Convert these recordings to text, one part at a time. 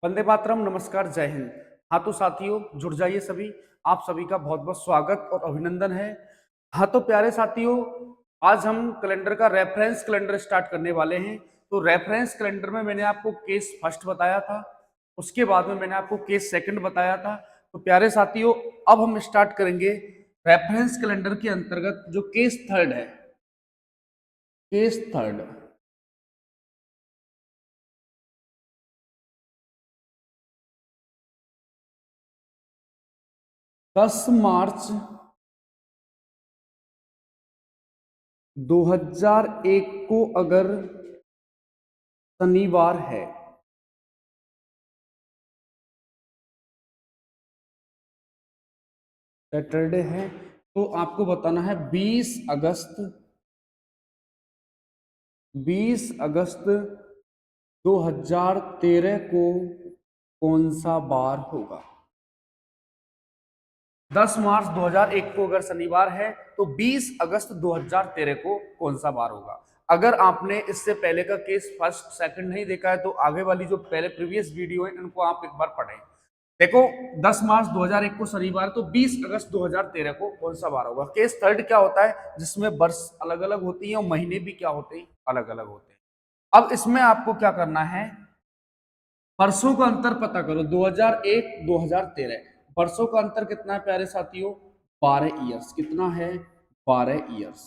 वंदे मातरम। नमस्कार, जय हिंद। हाँ तो साथियों, जुड़ जाइए सभी। आप सभी का बहुत बहुत स्वागत और अभिनंदन है। हाँ तो प्यारे साथियों, आज हम कैलेंडर का रेफरेंस कैलेंडर स्टार्ट करने वाले हैं। तो रेफरेंस कैलेंडर में मैंने आपको केस फर्स्ट बताया था, उसके बाद में मैंने आपको केस सेकंड बताया था। तो प्यारे साथियों, अब हम स्टार्ट करेंगे रेफरेंस कैलेंडर के अंतर्गत जो केस थर्ड है। केस थर्ड 10 मार्च 2001 को अगर शनिवार है, सैटरडे है, तो आपको बताना है 20 अगस्त 2013 को कौन सा बार होगा। 10 मार्च 2001 को अगर शनिवार है तो 20 अगस्त 2013 को कौन सा बार होगा। अगर आपने इससे पहले का केस फर्स्ट सेकंड नहीं देखा है तो आगे वाली जो पहले प्रीवियस वीडियो है इनको आप एक बार पढ़ें। देखो, 10 मार्च 2001 को शनिवार तो 20 अगस्त 2013 को कौन सा बार होगा। केस थर्ड क्या होता है, जिसमें वर्ष अलग अलग होती है और महीने भी क्या होते हैं, अलग अलग होते हैं। अब इसमें आपको क्या करना है, वर्षों का अंतर पता करो। 2001 2013 वर्षों का अंतर कितना है प्यारे साथियों, 12 ईयर्स। कितना है, 12 ईयर्स।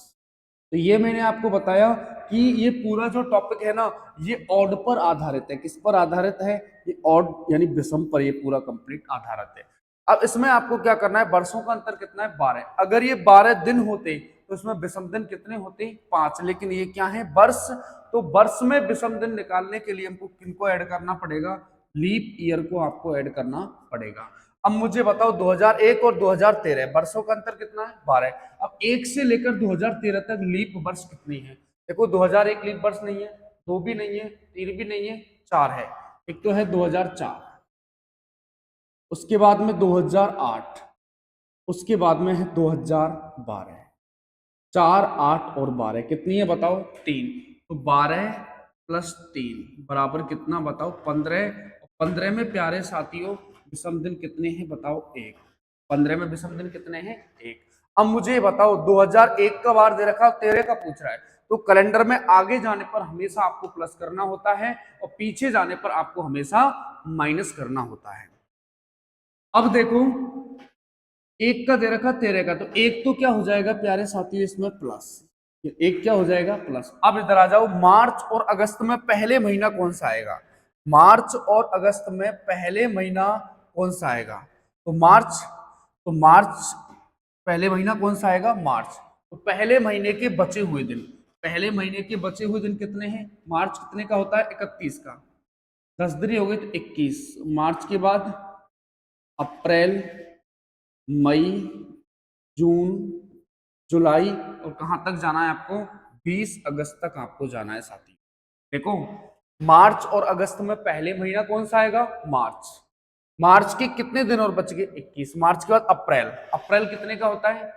तो ये मैंने आपको बताया कि ये पूरा जो टॉपिक है ना, ये ऑड पर आधारित है। किस पर आधारित है, ये ऑड यानी विषम पर ये पूरा कंप्लीट आधारित है। अब इसमें आपको क्या करना है, वर्षों का अंतर कितना है, 12। अगर ये 12 दिन होते तो इसमें विषम दिन कितने होते, 5। लेकिन ये क्या है, वर्ष। तो वर्ष में विषम दिन निकालने के लिए हमको किनको ऐड करना पड़ेगा, लीप ईयर को आपको ऐड करना पड़ेगा। अब मुझे बताओ, 2001 और 2013 वर्षों का अंतर कितना है, 12। अब 1 से लेकर 2013 तक लीप वर्ष कितनी है। देखो, 2001 लीप वर्ष नहीं है, 2 भी नहीं है, 3 भी नहीं है, 4 है। एक तो है 2004, उसके बाद में 2008, उसके बाद में है 2012। 4, 8 और 12 कितनी है बताओ, 3। तो 12 प्लस 3 बराबर कितना बताओ, 15। 15 में प्यारे साथियों विषम दिन कितने हैं बताओ, 1। 15 में विषम दिन कितने हैं, 1। अब मुझे बताओ, 2001 का बार दे रखा, 13 का पूछ रहा है। तो कैलेंडर में आगे जाने पर हमेशा आपको प्लस करना होता है और पीछे जाने पर आपको हमेशा माइनस करना होता है। अब देखो, 1 का दे रखा, 13 का, तो 1 तो क्या हो जाएगा प्यारे साथियों इसमें प्लस, 1 क्या हो जाएगा प्लस। अब इधर आ जाओ, मार्च और अगस्त में पहले महीना कौन सा आएगा, मार्च और अगस्त में पहले महीना कौन सा आएगा। तो मार्च पहले महीना कौन सा आएगा, मार्च। तो पहले महीने के बचे हुए दिन, पहले महीने के बचे हुए दिन कितने हैं, मार्च कितने का होता है, 31 का। 10 दिन हो गए तो 21। मार्च के बाद अप्रैल, मई, जून, जुलाई और कहां तक जाना है आपको, 20 अगस्त तक आपको जाना है साथी। देखो, मार्च और अगस्त में पहले महीना कौन सा आएगा, मार्च। मार्च के कितने दिन और बच गए, 21। मार्च के बाद अप्रैल, अप्रैल कितने का होता है,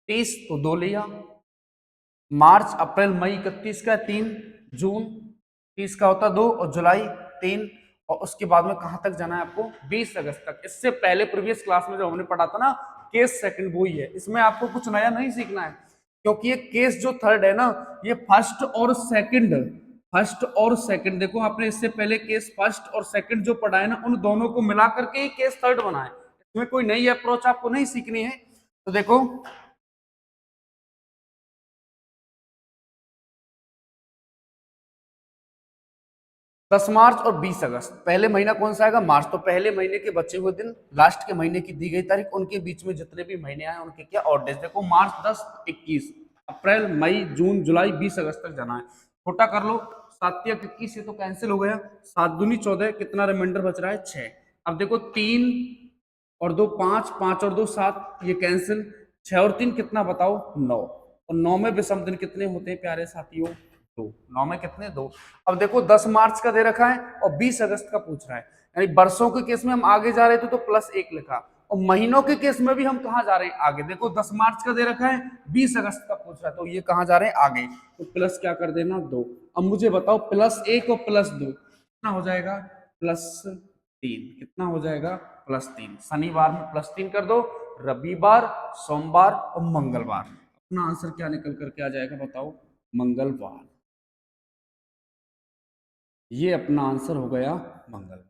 30, तो 2 लिया। मार्च, अप्रैल, मई 31 का 3, जून 30 का होता 2 और जुलाई 3। और उसके बाद में कहां तक जाना है आपको, 20 अगस्त तक। इससे पहले प्रीवियस क्लास में जो हमने पढ़ा था ना, केस सेकंड, वो ही है। इसमें आपको कुछ नया नहीं सीखना है, क्योंकि ये केस जो थर्ड है ना, ये फर्स्ट और सेकंड देखो, आपने इससे पहले केस फर्स्ट और सेकंड जो पढ़ा है ना, उन दोनों को मिला करके ही केस थर्ड बना है। इसमें कोई नई अप्रोच आपको नहीं सीखनी है। तो देखो, 10 मार्च और 20 अगस्त, पहले महीना कौन सा आएगा, मार्च। तो पहले महीने के बचे हुए दिन, लास्ट के महीने की दी गई तारीख, उनके बीच में जितने भी महीने आए उनके क्या ऑड डेज। देखो, मार्च 10, 21, अप्रैल, मई, जून, जुलाई, 20 अगस्त तक जाना है। छोटा कर लो, 7 या 21 से तो कैंसिल हो गया, 7 दूनी 14, कितना रिमाइंडर बच रहा है, 6। अब देखो, 3 और 2 5, 5 और 2 7, ये कैंसिल। 6 और 3 कितना बताओ, 9। और 9 में विषम दिन कितने होते हैं प्यारे साथियों, 2। 9 में कितने, 2। अब देखो, 10 मार्च का दे रखा है और 20 अगस्त का पूछ रहा है, यानी वर्षों के केस में हम आगे जा रहे थे तो +1 लिखा, और महीनों के केस में भी हम कहा जा रहे हैं, आगे। देखो, 10 मार्च का दे रखा है, 20 अगस्त का पूछ रहा है, तो ये कहां जा रहे हैं, आगे। तो प्लस क्या कर देना, 2। अब मुझे बताओ, +1 और +2 कितना हो जाएगा, +3। 3, कितना हो जाएगा +3। शनिवार में +3 कर दो, रविवार, सोमवार और मंगलवार। अपना आंसर क्या निकल करके आ जाएगा बताओ? मंगलवार। ये अपना आंसर हो गया मंगलवार।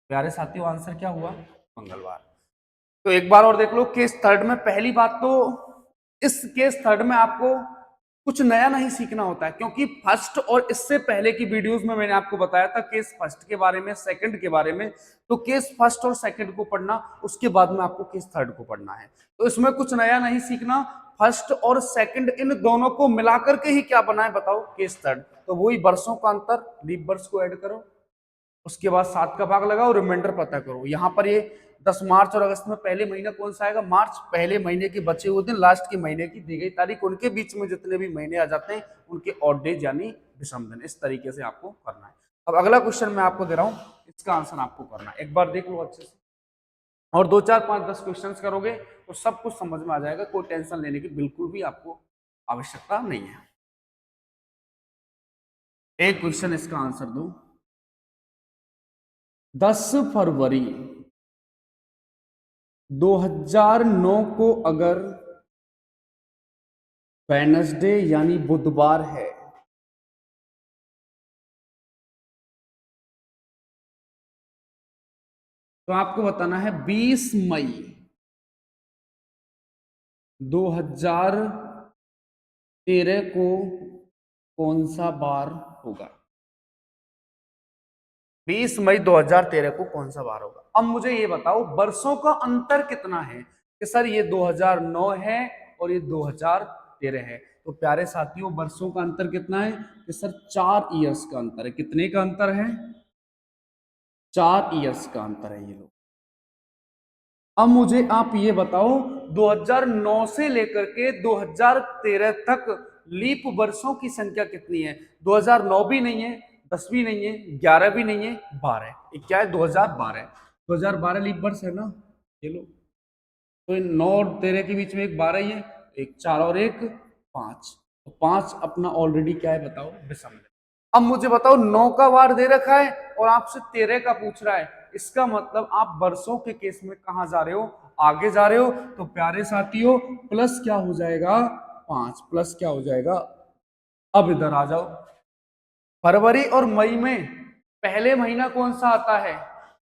प्यारे साथियों, आंसर क्या हुआ? मंगलवार। तो एक बार और देख लो केस थर्ड में। पहली बात तो इस केस थर्ड में आपको कुछ नया नहीं सीखना होता है, क्योंकि फर्स्ट और इससे पहले की वीडियोस में मैंने आपको बताया था केस फर्स्ट के बारे में, सेकंड के बारे में। तो केस फर्स्ट और सेकंड को पढ़ना, उसके बाद में आपको केस थर्ड को पढ़ना है। तो इसमें कुछ नया नहीं सीखना। फर्स्ट और सेकंड इन दोनों को मिलाकर के ही क्या बना है बताओ? Case third. तो वही वर्षों का अंतर, लीप वर्ष को ऐड करो, उसके बाद 7 का भाग लगाओ, रिमाइंडर पता करो। यहाँ पर ये 10 मार्च और अगस्त में पहले महीना कौन सा आएगा? मार्च। पहले महीने के बचे हुए दिन, लास्ट के महीने की दी गई तारीख, उनके बीच में जितने भी महीने आ जाते हैं उनके ऑड डेज यानी विषम दिन। इस तरीके से आपको करना है। अब अगला क्वेश्चन मैं आपको दे रहा हूँ, इसका आंसर आपको करना है। एक बार देख लो अच्छे से, और 2 4 5 10 क्वेश्चन करोगे तो सब कुछ समझ में आ जाएगा। कोई टेंशन लेने की बिल्कुल भी आपको आवश्यकता नहीं है। एक क्वेश्चन इसका आंसर दो। 10 फरवरी 2009 को अगर वेडनेसडे यानी बुधवार है, तो आपको बताना है 20 मई 2013 को कौन सा बार होगा? 20 मई 2013 को कौन सा बार होगा? अब मुझे ये बताओ वर्षों का अंतर कितना है? कि सर ये 2009 है और ये 2013 है। तो प्यारे साथियों, वर्षों का अंतर कितना है? कि सर 4 ईयर्स का अंतर है। कितने का अंतर है? 4 ईयर्स का अंतर है ये लोग। अब मुझे आप ये बताओ 2009 से लेकर के 2013 तक लीप वर्षों की संख्या कितनी है? 2009 भी नहीं है, 10 भी नहीं है, 11 भी नहीं है, 12। ये क्या है? 2012। 2012 लीप वर्ष है ना ये लो। तो इन 9 और 13 के बीच में एक 12 ही है, एक 4 और एक 5। तो 5 अपना ऑलरेडी क्या है बताओ? विषम है। अब मुझे बताओ 9 का वार दे रखा है और आपसे 13 का पूछ रहा है। इसका मतलब आप वर्षों के केस में कहां जा रहे हो? आगे जा रहे हो। तो प्यारे साथियों, प्लस क्या हो जाएगा? 5। प्लस क्या हो जाएगा? अब इधर आ जाओ। फरवरी और मई में पहले महीना कौन सा आता है?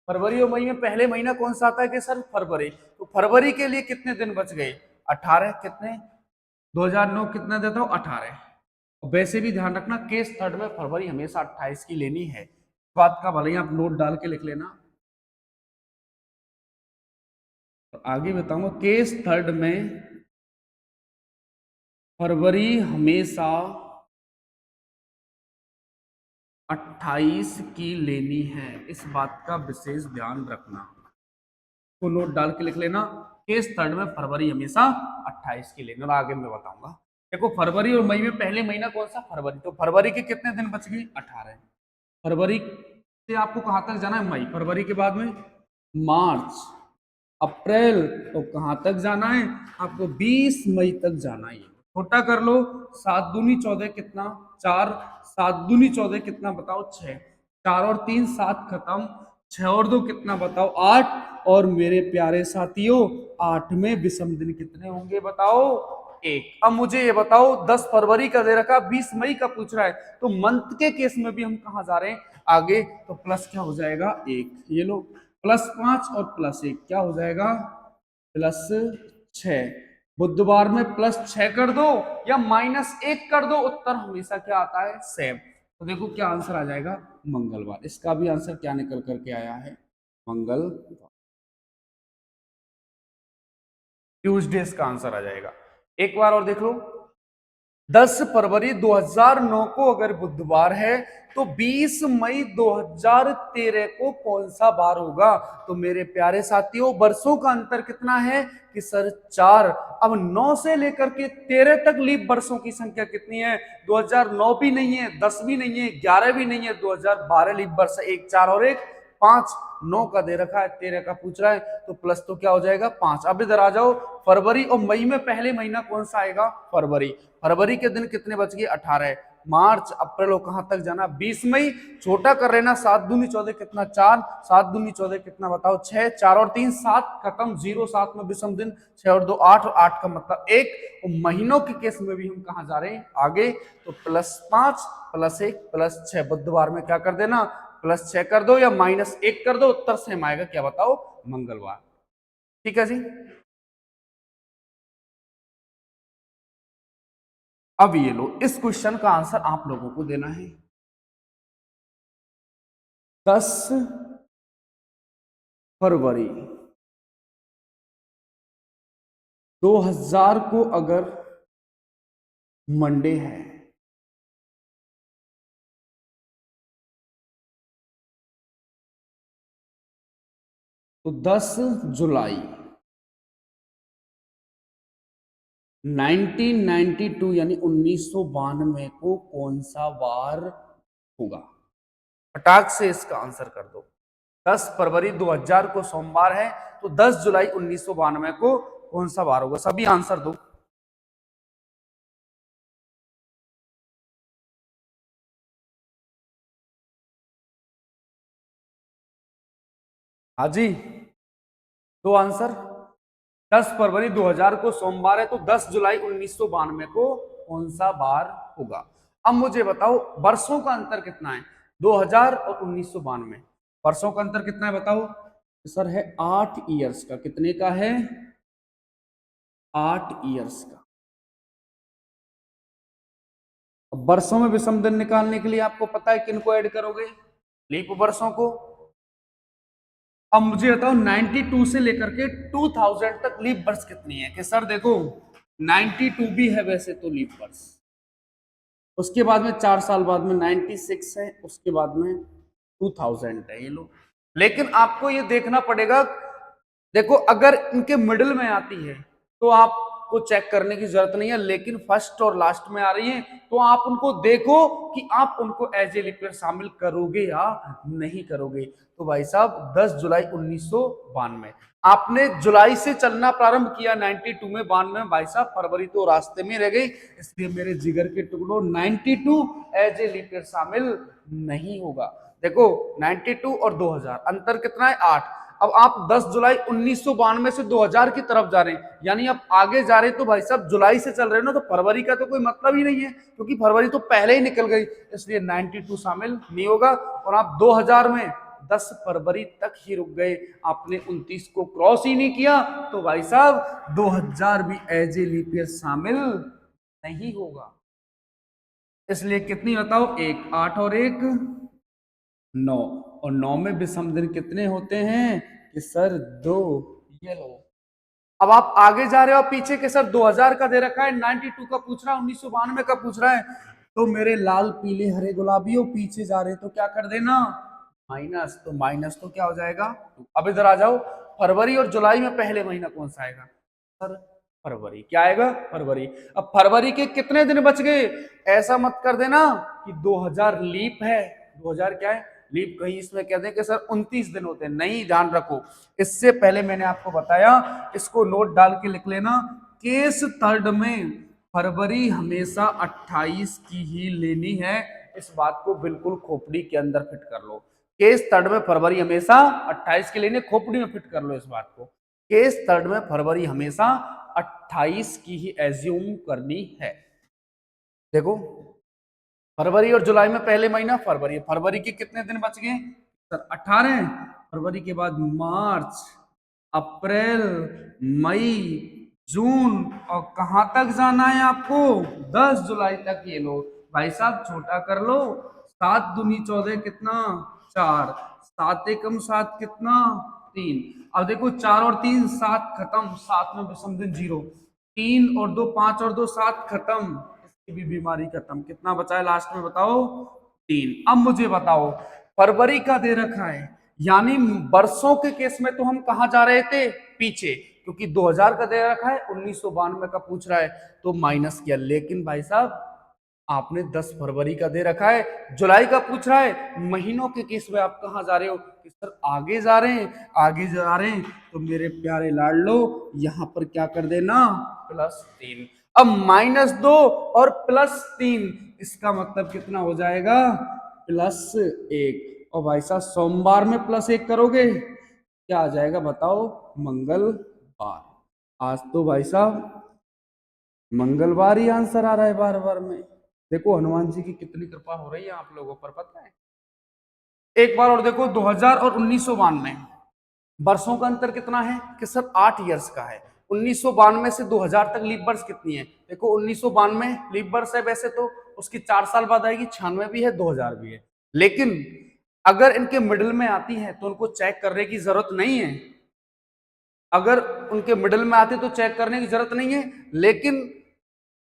फरवरी और मई में पहले महीना कौन सा आता है? कि सर फरवरी। तो फरवरी के लिए कितने दिन बच गए? 18। कितने? 2009 कितना देता हूं? 18। वैसे भी ध्यान रखना केस थर्ड में फरवरी हमेशा 28 की लेनी है। बात का भले ही आप नोट डाल के लिख लेना। तो आगे बताऊंगा, केस थर्ड में फरवरी हमेशा 28 की लेनी है। इस बात का विशेष ध्यान रखना। तो नोट डाल के लिख लेना, केस थर्ड में फरवरी हमेशा 28 की लेनी। और आगे मैं बताऊंगा। देखो फरवरी और मई में पहले महीना कौन सा? फरवरी। तो फरवरी के कितने दिन बच गए? 18। फरवरी से आपको कहां तक जाना है? मई। फरवरी के बाद में मार्च, अप्रैल। तो कहां तक जाना है? आपको 20 मई तक जाना है। छोटा कर लो, 7 दूनी 14 कितना? 4। 7 दूनी 14 कितना बताओ? 6। 4 और 3 7 खत्म। 6 और 2 कितना बताओ? 8। और मेरे प्यारे साथियों, 8 में विषम दिन कितने होंगे बताओ? 1। अब मुझे ये बताओ 10 फरवरी का दे रखा, 20 मई का पूछ रहा है, तो मंथ के केस में भी हम कहां जा रहे हैं? आगे। तो प्लस क्या हो जाएगा? 1। ये लो, +5 और +1 क्या हो जाएगा? +6। बुधवार में +6 कर दो या -1 कर दो, उत्तर हमेशा क्या आता है? सेम। तो देखो क्या आंसर आ जाएगा? मंगलवार। इसका भी आंसर क्या निकल करके आया है? मंगलवार। ट्यूसडे का आंसर आ जाएगा। एक बार और देख लो, 10 फरवरी 2009 को अगर बुधवार है तो 20 मई 2013 को कौन सा बार होगा? तो मेरे प्यारे साथियों, वर्षों का अंतर कितना है? कि सर 4। अब 9 से लेकर के 13 तक लीप वर्षों की संख्या कितनी है? 2009 भी नहीं है, 10 भी नहीं है, 11 भी नहीं है, 2012 लीप वर्ष। 1 4 और 1 5। 9 का दे रखा है, 13 का पूछ रहा है, तो प्लस तो क्या हो जाएगा? 5। अब इधर आ जाओ, फरवरी और मई में पहले महीना कौन सा आएगा? फरवरी। फरवरी के दिन कितने बच गए? 18। मार्च अप्रैल और कहां तक जाना 20 मई, छोटा कर लेना 7 दूनी 14 कितना 4, 7 दूनी 14 कितना बताओ 6, 4 और 3 7 खत्म, 0 7 में विषम दिन, 6 और 2 8 और 8 का मतलब 1। और महीनों के केस में भी हम कहां जा रहे हैं आगे, तो +5 +1 +6, बुधवार में क्या कर देना +6 कर दो या -1 कर दो, उत्तर सेम आएगा क्या बताओ मंगलवार। ठीक है जी। अब ये लो, इस क्वेश्चन का आंसर आप लोगों को देना है। 10 फरवरी 2000 को अगर मंडे है तो 10 जुलाई 1992 यानी 1992 को कौन सा वार होगा? फटाक से इसका आंसर कर दो। 10 फरवरी 2000 को सोमवार है तो 10 जुलाई 1992 को कौन सा वार होगा? सभी आंसर दो। हाँ जी, दो आंसर। 10 फरवरी 2000 को सोमवार है तो 10 जुलाई 1992 को कौन सा बार होगा? अब मुझे बताओ वर्षों का अंतर कितना है 2000 और 1992? वर्षों का अंतर कितना है बताओ? सर है 8 ईयर्स का। कितने का है? 8 ईयर्स का। अब वर्षों में विषम दिन निकालने के लिए आपको पता है किनको ऐड करोगे? लीप वर्षों को। अब मुझे बताओ 92 से लेकर के 2000 तक लीप वर्ष कितनी है? कि सर देखो 92 भी है वैसे तो लीप वर्ष, उसके बाद में 4 साल बाद में 96 है, उसके बाद में 2000 है, ये लो। लेकिन आपको ये देखना पड़ेगा, देखो अगर इनके मिडिल में आती है तो आपको चेक करने की जरूरत नहीं है, लेकिन फर्स्ट और लास्ट में आ रही है तो आप उनको देखो कि आप उनको एज ए लीप ईयर शामिल करोगे या नहीं करोगे। तो भाई साहब 10 जुलाई 1992 आपने जुलाई से चलना प्रारंभ किया 92 में, 92 भाई साहब फरवरी तो रास्ते में रह गई, इसलिए मेरे जिगर के टुकड़ों 92 एज ए लीप ईयर शामिल नहीं होगा। देखो 92 और 2000 अंतर कितना है 8। अब आप 10 जुलाई 1992 से 2000 की तरफ जा रहे हैं, यानी आप आगे जा रहे हैं तो भाई साहब जुलाई से चल रहे हो ना, तो फरवरी का तो कोई मतलब ही नहीं है क्योंकि फरवरी तो पहले ही निकल गई, इसलिए 92 शामिल नहीं होगा। और आप 2000 में 10 फरवरी तक ही रुक गए, आपने 29 को क्रॉस ही नहीं किया, तो भाई साहब 2000 भी एज ए लीप ईयर शामिल नहीं होगा। इसलिए कितनी बताओ? 1 8 और 1 9, और 9 में विषम दिन कितने होते हैं कि सर 2। ये लो, अब आप आगे जा रहे हो पीछे के सर 2000 का दे रखा है, 92 का पूछ रहा है, 1992 का पूछ रहा है, तो मेरे लाल पीले हरे गुलाबी हो पीछे जा रहे तो क्या कर देना माइनस, तो माइनस तो क्या हो जाएगा। अब इधर आ जाओ, फरवरी और जुलाई में पहले महीना कौन सा आएगा सर? फरवरी। क्या आएगा? फरवरी। अब फरवरी के कितने दिन बच गए? ऐसा मत कर देना कि 2000 लीप है, 2000 क्या है लीप, कहीं इसमें कह दें कि सर 29 दिन होते हैं, नहीं, ध्यान रखो। इससे पहले मैंने आपको बताया, इसको नोट डाल के लिख लेना, केस थर्ड में फरवरी हमेशा 28 की ही लेनी है, इस बात को बिल्कुल खोपड़ी के अंदर फिट कर लो। केस थर्ड में फरवरी हमेशा 28 की लेनी, खोपड़ी में फिट कर लो इस बात को। केस थर्ड में फरवरी हमेशा 28 की ही एज्यूम करनी है। देखो फरवरी और जुलाई में पहले महीना फरवरी, फरवरी के कितने दिन बच गए सर? 18। फरवरी के बाद मार्च, अप्रैल, मई, जून, और कहां तक जाना है आपको? 10 जुलाई तक। ये लो भाई साहब, छोटा कर लो, 7 दूनी 14 कितना 4, 7 एकम 7 कितना 3। अब देखो 4 और 3 7 खत्म, 7 में विषम दिन 0, 3 और 2 5 और 2 7 खत्म, भी बीमारी खत्म। कितना बचा है लास्ट में बताओ? 3। अब मुझे बताओ फरवरी का दे रखा है, यानी वर्षों के केस में तो हम कहां जा रहे थे? पीछे, क्योंकि 2000 का दे रखा है, 1992 का पूछ रहा है तो माइनस किया। लेकिन भाई साहब आपने 10 फरवरी का दे रखा है, जुलाई का पूछ रहा है, महीनों के केस में आप कहां जा रहे हो कि सर आगे जा रहे हैं, आगे जा रहे हैं, तो मेरे प्यारे लाडलो यहां पर क्या कर देना +3। अब -2 और +3, इसका मतलब कितना हो जाएगा, +1। और भाई साहब सोमवार में +1 करोगे क्या आ जाएगा बताओ, मंगलवार। आज तो भाई साहब मंगलवार ही आंसर आ रहा है बार बार में। देखो हनुमान जी की कितनी कृपा हो रही है आप लोगों पर, पता है। एक बार और देखो, 2000 और 1992 वर्षों का अंतर कितना है कि सब 8 इयर्स का है। 1992 से 2000 तक लीप वर्ष कितनी है, देखो 1992 लीप वर्ष है वैसे तो, उसकी 4 साल बाद आएगी, 96 भी है, 2000 भी है। लेकिन अगर इनके मिडिल में आती है तो उनको चेक करने की जरूरत नहीं है, अगर उनके मिडिल में आती तो चेक करने की जरूरत नहीं है। लेकिन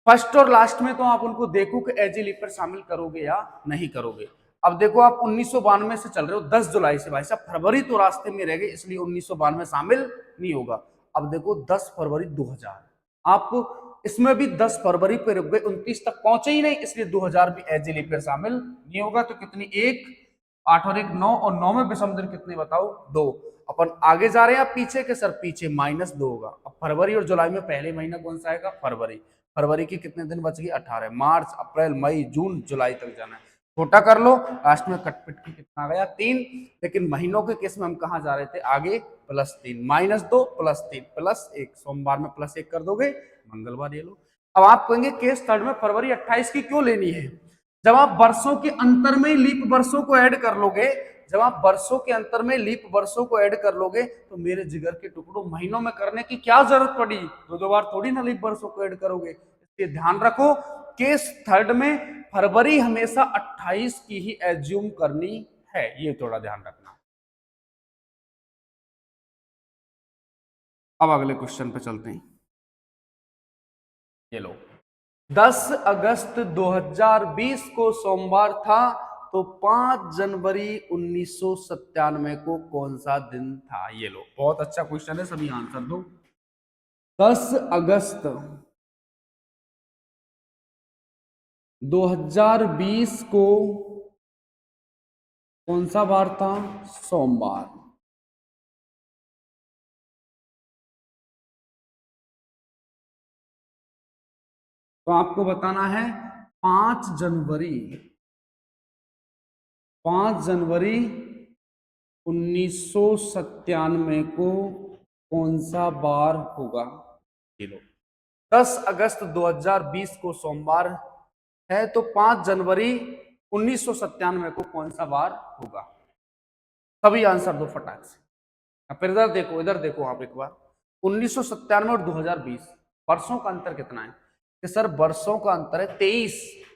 फर्स्ट और लास्ट में तो आप उनको देखो कि एज ए लीपर शामिल करोगे या नहीं करोगे। अब देखो आप 1992 से चल रहे हो, 10 जुलाई से, भाई साहब फरवरी तो रास्ते में रह गए, इसलिए 1992 शामिल नहीं होगा। अब देखो 10 फरवरी 2000, आप इसमें भी 10 फरवरी पे रुक गए, 29 तक पहुंचे ही नहीं, इसलिए 2000 भी एज ए लीपर शामिल नहीं होगा। तो कितनी, 1, 8 और 1 9, और 9 में विषम दिन कितने बताओ, 2। अपन आगे जा रहे हैं, पीछे के सर, पीछे -2 होगा। अब फरवरी और जुलाई में पहले महीना कौन सा आएगा, फरवरी। फरवरी की कितने दिन बच गए, 18। मार्च, अप्रैल, मई, जून, जुलाई तक जाना है, छोटा कर लो। लास्ट में कटपिट की कितना आ गया, 3। लेकिन महीनों के केस में हम कहा जा रहे थे, आगे +3, -2 +3 +1, सोमवार में +1 कर दोगे, मंगलवार। ये लो। अब आप कहेंगे केस थर्ड में फरवरी 28 की क्यों लेनी है, जब आप वर्षों के अंतर में लीप वर्षों को ऐड कर लोगे, जब आप वर्षों के अंतर में लीप वर्षों को ऐड कर लोगे, तो मेरे जिगर के टुकड़ों महीनों में करने की क्या जरूरत पड़ी, दो बार थोड़ी ना लीप वर्षों को ऐड करोगे। इसलिए ध्यान रखो, केस थर्ड में फरवरी हमेशा 28 की ही एज्यूम करनी है, ये थोड़ा ध्यान रखना। अब अगले क्वेश्चन पे चलते हैं। ये लो, 10 अगस्त 2020 को सोमवार था, तो 5 जनवरी 1997 को कौन सा दिन था। ये लो, बहुत अच्छा क्वेश्चन है, सभी आंसर दो। 10 अगस्त 2020 को कौन सा वार था, सोमवार। तो आपको बताना है 5 जनवरी 1997 को कौन सा बार होगा। ये लो, 10 अगस्त 2020 को सोमवार है, तो 5 जनवरी 1997 को कौन सा बार होगा। सभी आंसर दो फटाक से। फिर इधर देखो आप एक बार, 1997 और 2020 वर्षों का अंतर कितना है, कि सर वर्षों का अंतर है 23।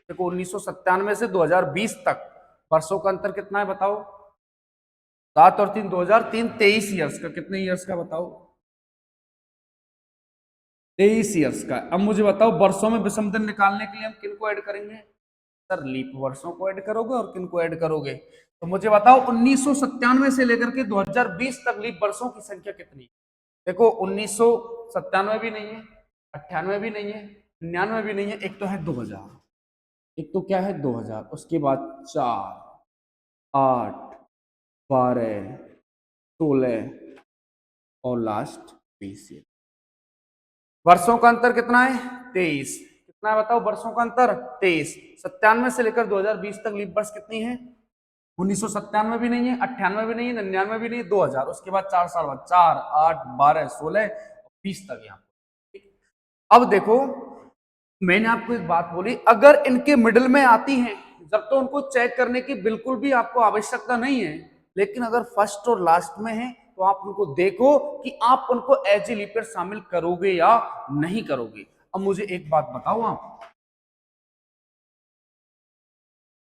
देखो 1997 से 2020 तक वर्षों का अंतर कितना है बताओ, 7 और 3 2003, 23 ईयर्स का। कितने ईयर्स का बताओ, 23 ईयर्स का। अब मुझे बताओ वर्षों में विषम दिन निकालने के लिए हम किन को ऐड करेंगे, सर लीप वर्षों को ऐड करोगे और किन को ऐड करोगे। तो मुझे बताओ 1997 से लेकर के 2020 तक लीप वर्षों की संख्या कितनी है। देखो 1997 भी नहीं है, 98 भी नहीं है, 99 भी नहीं है, एक तो है 2000, एक तो क्या है 2000, उसके बाद 4, 8, 12, 16 और लास्ट 20। वर्षों का अंतर कितना है, 23। कितना है बताओ वर्षों का अंतर, 23। 97 से लेकर 2020 तक लीप वर्ष कितनी है, 1997 भी नहीं है, 98 भी नहीं है, 99 भी नहीं है, 2000। उसके बाद 4 साल बाद, 4, 8, 12, 16, 20 तक यहाँ। अब देखो मैंने आपको एक बात बोली, अगर इनके मिडिल में आती हैं जब तो उनको चेक करने की बिल्कुल भी आपको आवश्यकता नहीं है, लेकिन अगर फर्स्ट और लास्ट में है तो आप उनको देखो कि आप उनको एज ए लीपर शामिल करोगे या नहीं करोगे। अब मुझे एक बात बताओ, आप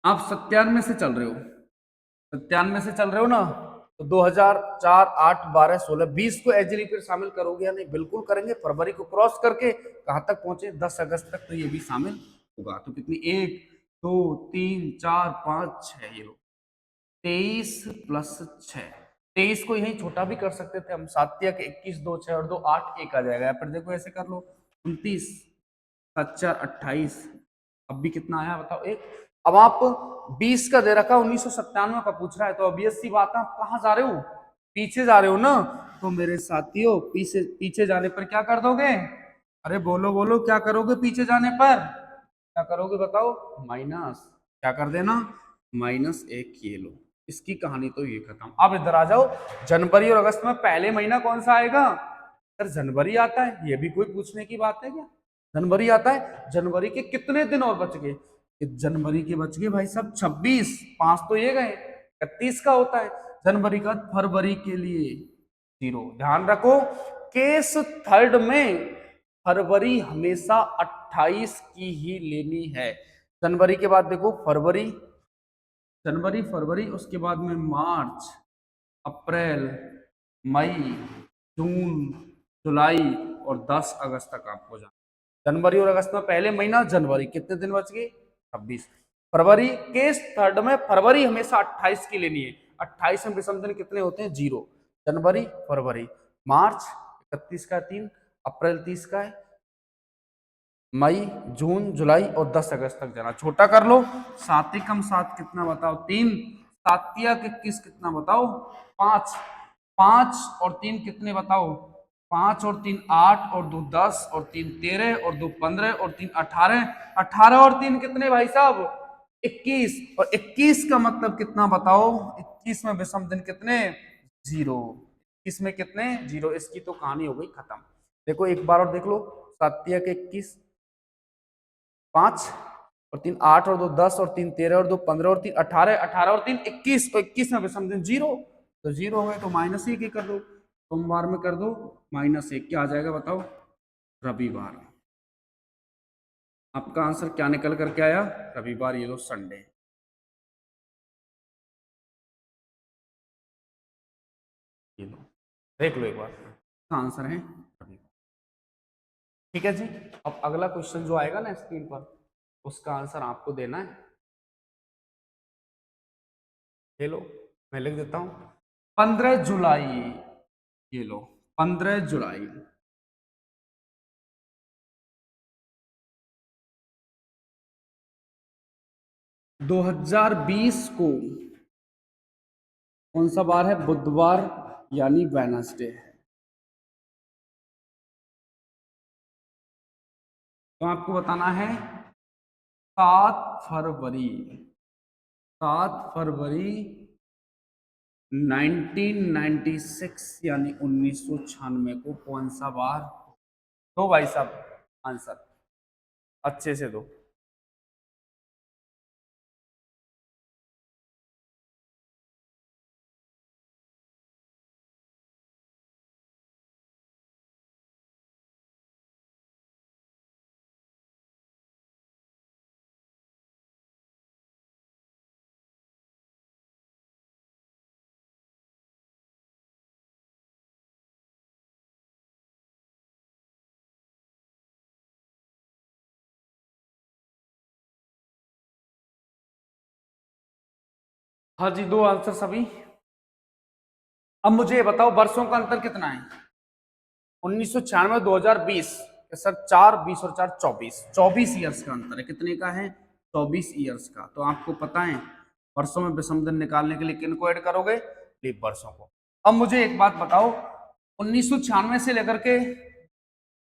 97 से चल रहे हो, 97 से चल रहे हो ना, तो 2004, 8, 12, 16, 20 को एज ए लीपर शामिल करोगे या नहीं, बिल्कुल करेंगे। फरवरी को क्रॉस करके कहां तक पहुंचे, 10 अगस्त तक, तो ये भी शामिल होगा। तो कितनी, 1, 2, 3, 4, 5, 6, ये लो 23 + 6। 23 को यही छोटा भी कर सकते थे हम, 7 या 21, 2, 6 और 2, 8, 1 आ जाएगा। या फिर देखो ऐसे कर लो, 29, 7, 4, 28। अब भी कितना आया बताओ, 1। अब आप 20 का दे रखा, 1997 का पूछ रहा है, तो ऑब्वियस सी बात है आप कहाँ जा रहे हो, पीछे जा रहे हो ना। तो मेरे साथियों पीछे पीछे जाने पर क्या कर दोगे, अरे बोलो बोलो, क्या करोगे पीछे जाने पर, क्या करोगे बताओ? माइनस, क्या कर देना, -1। ये लो, इसकी कहानी तो ये खत्म। अब इधर आ जाओ, जनवरी और अगस्त में पहले महीना कौन सा आएगा? सर जनवरी आता है, ये भी कोई पूछने की बात है क्या? जनवरी आता है। जनवरी के कितने दिन और बच गए? जनवरी के बच गए भाई साहब 26, 5 तो ये गए, 31 का होता है जनवरी का। फरवरी के लिए 0। ध्यान रखो, केस थर्ड में फरवरी हमेशा 28 की ही लेनी है। जनवरी के बाद देखो फरवरी, जनवरी फरवरी, उसके बाद में मार्च, अप्रैल, मई, जून, जुलाई और 10 अगस्त तक आपको जाना। जनवरी और अगस्त में पहले महीना जनवरी, कितने दिन बच गए? 26। फरवरी, केस थर्ड में फरवरी हमेशा 28 की लेनी है। 28 में विषम दिन कितने होते हैं? 0। जनवरी फरवरी, मार्च 31 का 3, अप्रैल 30 का है, मई, जून, जुलाई और 10 अगस्त तक जाना। छोटा कर लो, 7 कम 7 कितना बताओ? 3। 7 21 कितना बताओ? 5। 5 और 3 कितने बताओ? 5 और 3 8 और 2 10 और 3 13 और 2 15 और 3 18। 18 और 3 कितने भाई साहब? 21। और 21 का मतलब कितना बताओ? 21 में विषम दिन कितने? 0। 21 में कितने? 0। इसकी तो कहानी हो गई खत्म। देखो एक बार और देख लो, 7 के 21, 5 और 3 8 और 2 10 और 3 13 और 2 15 और 3 18, 18 और 3 21, तो 21 में विषम दिन 0, तो 0 हो गए, तो -1 कर दो, सोमवार में कर दो -1, क्या आ जाएगा बताओ? रविवार। आपका आंसर क्या निकल करके आया? रविवार। ये लो संडे, ये लो देख लो एक बार, आंसर है रविवार। ठीक है जी। अब अगला क्वेश्चन जो आएगा ना स्क्रीन पर, उसका आंसर आपको देना है। ये लो, मैं लिख देता हूं, 15 जुलाई। ये लो, 15 जुलाई। 2020 को कौन सा बार है? बुधवार, यानी वेनसडे। तो आपको बताना है 7 फरवरी, 7 फरवरी 1996 यानी 1996 को कौन सा बार? दो भाई साहब आंसर, अच्छे से दो। हाँ जी, दो आंसर सभी। अब मुझे ये बताओ वर्षों का अंतर कितना है? 1996 2020। सर 4 20 और 4 24, 24 ईयर्स का अंतर है। कितने का है? 24 ईयर्स का। तो आपको पता है वर्षों में विषम दिन निकालने के लिए किन को ऐड करोगे? लीप वर्षों को। अब मुझे एक बात बताओ, 1996 से लेकर के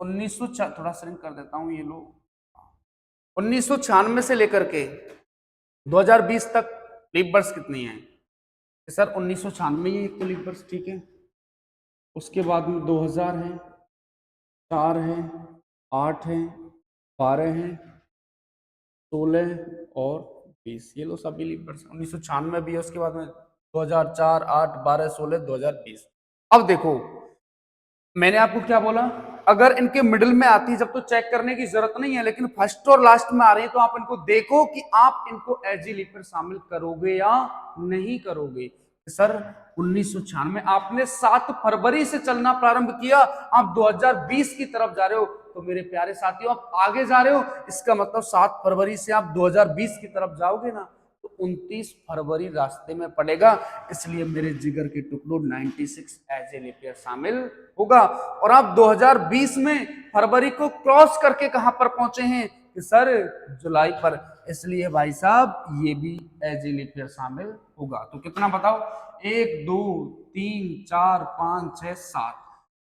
1900, थोड़ा श्रिंक कर देता हूं, ये लो, 1996 से लेकर के 2020 तक लीप वर्ष कितनी है? सर 1996 ही एक तो लीप वर्ष, ठीक है। उसके बाद में 2000 है, 4 है, 8 है, 12 है, 16 और 20। ये लो सभी लीप वर्ष। 1996 भी है, उसके बाद में 2004, 8, 12, 16, 2020। अब देखो, मैंने आपको क्या बोला? अगर इनके मिडिल में आती है जब तो चेक करने की जरूरत नहीं है, लेकिन फर्स्ट और लास्ट में आ रही है तो आप इनको देखो कि आप इनको एज ए लीप ईयर शामिल करोगे या नहीं करोगे। सर 1996 आपने 7 फरवरी से चलना प्रारंभ किया, आप 2020 की तरफ जा रहे हो, तो मेरे प्यारे साथियों आप आगे जा रहे हो, इसका मतलब 7 फरवरी से आप 2020 की तरफ जाओगे ना, तो 29 फरवरी रास्ते में पड़ेगा। इसलिए मेरे जिगर के टुकड़ों 96 एज ए लीप ईयर शामिल होगा। और आप 2020 में फरवरी को क्रॉस करके कहां पर पहुंचे हैं? कि सर जुलाई पर। इसलिए भाई साहब ये भी एज ए लीप ईयर शामिल होगा। तो कितना बताओ? 1 2 3 4 5 6 7।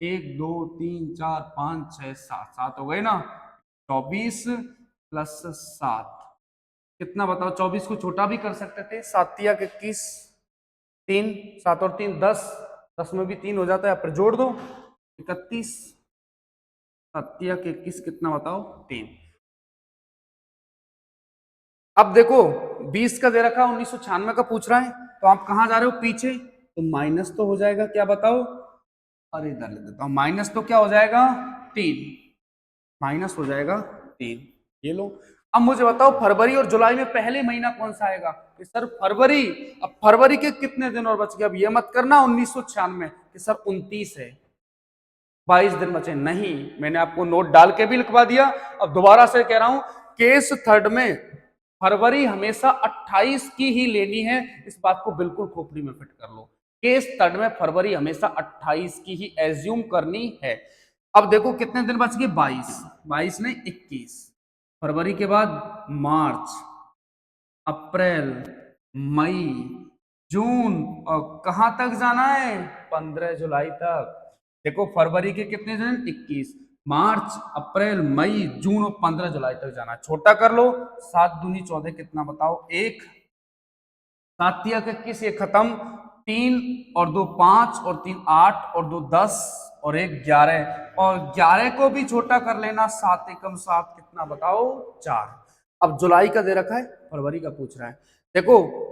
1 2 3 4 5 6 7 7 हो गए ना। 24 + 7 कितना बताओ? 24 को छोटा भी कर सकते थे, 7 × 21 3, 7 और 3 10, 10 में भी 3 हो जाता है, पर जोड़ दो 31, 7 × 21 कितना बताओ? 3। अब देखो 20 का दे रखा, 1996 का पूछ रहा है, तो आप कहां जा रहे हो? पीछे, तो माइनस तो हो जाएगा, क्या बताओ? अरे इधर ले देता हूं, माइनस तो क्या हो जाएगा? 3, माइनस हो जाएगा 3। ये लो। अब मुझे बताओ फरवरी और जुलाई में पहले महीना कौन सा आएगा? कि सर फरवरी। अब फरवरी के कितने दिन और बच गए? अब ये मत करना 1996 कि सर 29 है, 22 दिन बचे। नहीं, मैंने आपको नोट डाल के भी लिखवा दिया। अब दोबारा से कह रहा हूं, केस थर्ड में फरवरी हमेशा 28 की ही लेनी है, इस बात को बिल्कुल खोपड़ी में फिट कर लो। केस थर्ड में फरवरी हमेशा 28 की ही एज्यूम करनी है। अब देखो कितने दिन बच गए? 22, 22 ने 21, फरवरी के बाद मार्च, अप्रैल, मई, जून, और कहां तक जाना है? 15 जुलाई तक। देखो फरवरी के कितने दिन? 21, मार्च, अप्रैल, मई, जून और 15 जुलाई तक जाना है। छोटा कर लो, 7 दूनी 14 कितना बताओ? 1, 7 × 21 ये खत्म, 3 और 2 5 और 3 8 और 2 10 और 1 11, और 11 को भी छोटा कर लेना, 7 × 7 कितना बताओ? 4। अब जुलाई का दे रखा है, फरवरी का पूछ रहा है। देखो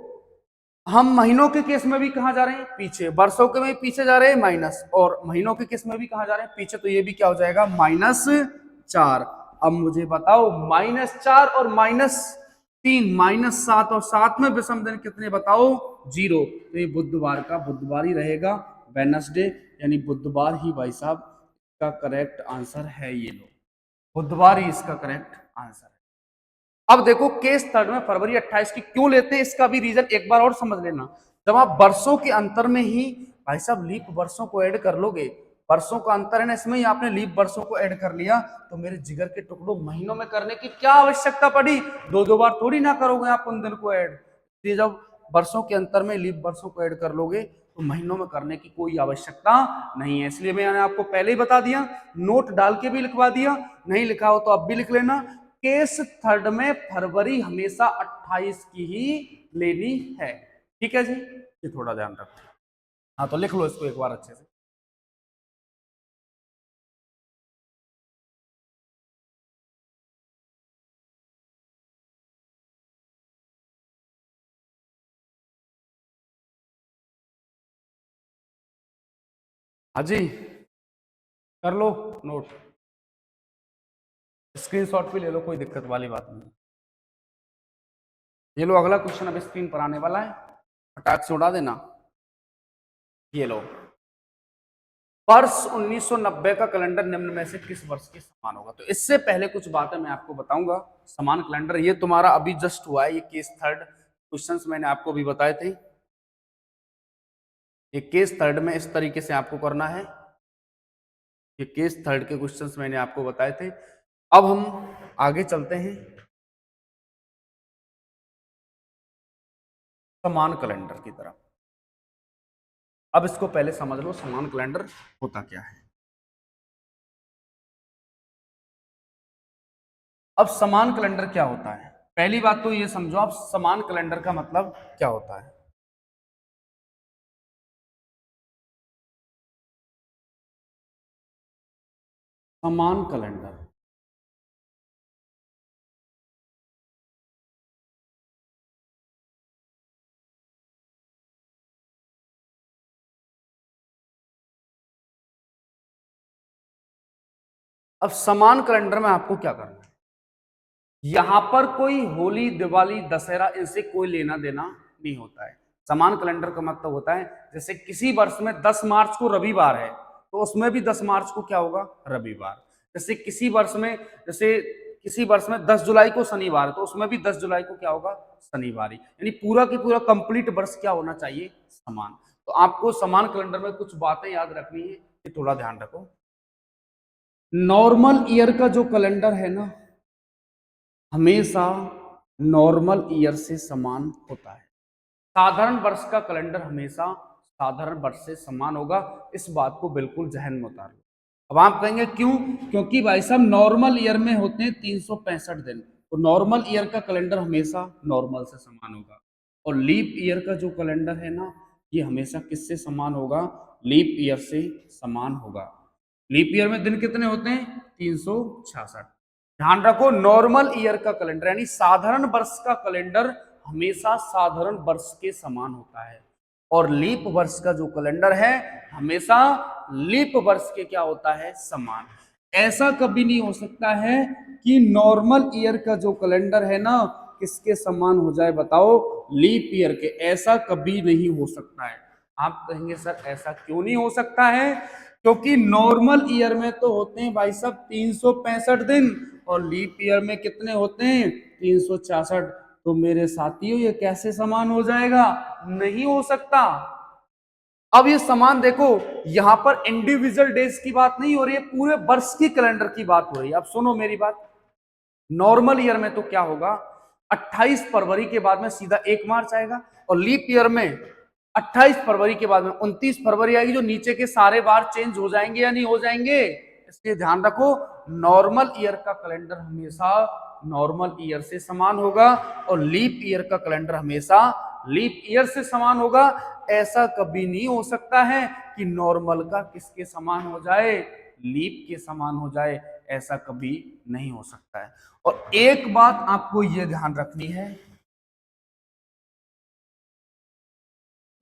हम महीनों के केस में भी कहां जा रहे हैं? पीछे। वर्षों के में पीछे जा रहे हैं, माइनस, और महीनों के केस में भी कहां जा रहे हैं? पीछे। तो ये भी क्या हो जाएगा? -4। अब मुझे बताओ -4 और -3, -7 और 7 में विषम दिन कितने बताओ? 0। तो ये बुधवार का बुधवार ही रहेगा, वेडनेसडे, यानी बुधवार ही भाई साहब का करेक्ट आंसर है। ये लो, बुधवार ही इसका करेक्ट आंसर है। अब देखो केस थर्ड में फरवरी 28 की क्यों लेते हैं, इसका भी रीजन एक बार और समझ लेना। जब आप वर्षों के अंतर में ही भाई साहब लीप वर्षों को ऐड कर लोगे, वर्षों का अंतर है ना, इसमें ही आपने लीप वर्षों को ऐड कर लिया, तो मेरे जिगर के टुकड़ों महीनों में करने की क्या आवश्यकता पड़ी? दो दो बार थोड़ी ना करोगे आप उन दिन को ऐड। इसलिए जब वर्षों के अंतर में लीप वर्षों को ऐड कर लोगे तो महीनों में करने की कोई आवश्यकता नहीं है। इसलिए मैंने आपको पहले ही बता दिया, नोट डाल के भी लिखवा दिया, नहीं लिखा हो तो अब भी लिख लेना। केस थर्ड में फरवरी हमेशा 28 की ही लेनी है। ठीक है जी, ये थोड़ा ध्यान रखो। हाँ तो लिख लो इसको एक बार अच्छे से। हाँ जी, कर लो नोट, स्क्रीनशॉट भी ले लो, कोई दिक्कत वाली बात नहीं। ये लो अगला क्वेश्चन अब स्क्रीन पर आने वाला है, फटाक से उड़ा देना। ये लो, वर्ष 1990 का कैलेंडर निम्न में से किस वर्ष के समान होगा? तो इससे पहले कुछ बातें मैं आपको बताऊंगा। समान कैलेंडर ये तुम्हारा अभी जस्ट हुआ है, ये केस थर्ड क्वेश्चंस मैंने आपको भी बताए थे। ये केस थर्ड में इस तरीके से आपको करना है, ये केस थर्ड के क्वेश्चंस मैंने आपको बताए थे। अब हम आगे चलते हैं समान कैलेंडर की तरफ। अब इसको पहले समझ लो समान कैलेंडर होता क्या है। अब समान कैलेंडर क्या होता है? पहली बात तो ये समझो आप, समान कैलेंडर का मतलब क्या होता है। समान कैलेंडर, अब समान कैलेंडर में आपको क्या करना है? यहां पर कोई होली, दिवाली, दशहरा इनसे कोई लेना देना नहीं होता है। समान कैलेंडर का मतलब होता है जैसे किसी वर्ष में 10 मार्च को रविवार है तो उसमें भी 10 मार्च को क्या होगा? रविवार। जैसे किसी वर्ष में, जैसे किसी वर्ष में 10 जुलाई को शनिवार है तो उसमें भी 10 जुलाई को क्या होगा? शनिवार ही। यानी पूरा की पूरा कंप्लीट वर्ष क्या होना चाहिए? समान। तो आपको समान कैलेंडर में कुछ बातें याद रखनी है, ये थोड़ा ध्यान रखो। नॉर्मल ईयर का जो कैलेंडर है ना, हमेशा नॉर्मल ईयर से समान होता है। साधारण वर्ष का कैलेंडर हमेशा साधारण वर्ष से समान होगा। इस बात को बिल्कुल जहन में उतार लो। अब आप कहेंगे क्यों? क्योंकि भाई साहब नॉर्मल ईयर में होते हैं 365 दिन, तो नॉर्मल ईयर का कैलेंडर हमेशा नॉर्मल से समान होगा। और लीप ईयर का जो कैलेंडर है ना, ये हमेशा किससे समान होगा? लीप ईयर से समान होगा। लीप ईयर में दिन कितने होते हैं? 366। ध्यान रखो, नॉर्मल ईयर का कैलेंडर यानी साधारण वर्ष का कैलेंडर हमेशा साधारण वर्ष के समान होता है, और लीप वर्ष का जो कैलेंडर है हमेशा लीप वर्ष के क्या होता है? समान। ऐसा कभी नहीं हो सकता है कि नॉर्मल ईयर का जो कैलेंडर है ना किसके समान हो जाए? बताओ, लीप ईयर के। ऐसा कभी नहीं हो सकता है। आप कहेंगे सर ऐसा क्यों नहीं हो सकता है? क्योंकि नॉर्मल ईयर में तो होते हैं भाई साहब 365 दिन, और लीप ईयर में कितने होते हैं? 366। तो मेरे साथियों ये कैसे समान हो जाएगा? नहीं हो सकता। अब ये समान देखो, यहां पर इंडिविजुअल डेज की बात नहीं हो रही है, पूरे वर्ष की कैलेंडर की बात हो रही है। अब सुनो मेरी बात, नॉर्मल ईयर में तो क्या होगा, 28 फरवरी के बाद में सीधा 1 मार्च आएगा, और लीप ईयर में 28 फरवरी के बाद में 29 फरवरी आएगी, जो नीचे के सारे बार चेंज हो जाएंगे या नहीं हो जाएंगे? इसलिए ध्यान रखो, नॉर्मल ईयर का कैलेंडर हमेशा नॉर्मल ईयर से समान होगा, और लीप ईयर का कैलेंडर हमेशा लीप ईयर से समान होगा। ऐसा कभी नहीं हो सकता है कि नॉर्मल का किसके समान हो जाए? लीप के समान हो जाए। ऐसा कभी नहीं हो सकता है। और एक बात आपको यह ध्यान रखनी है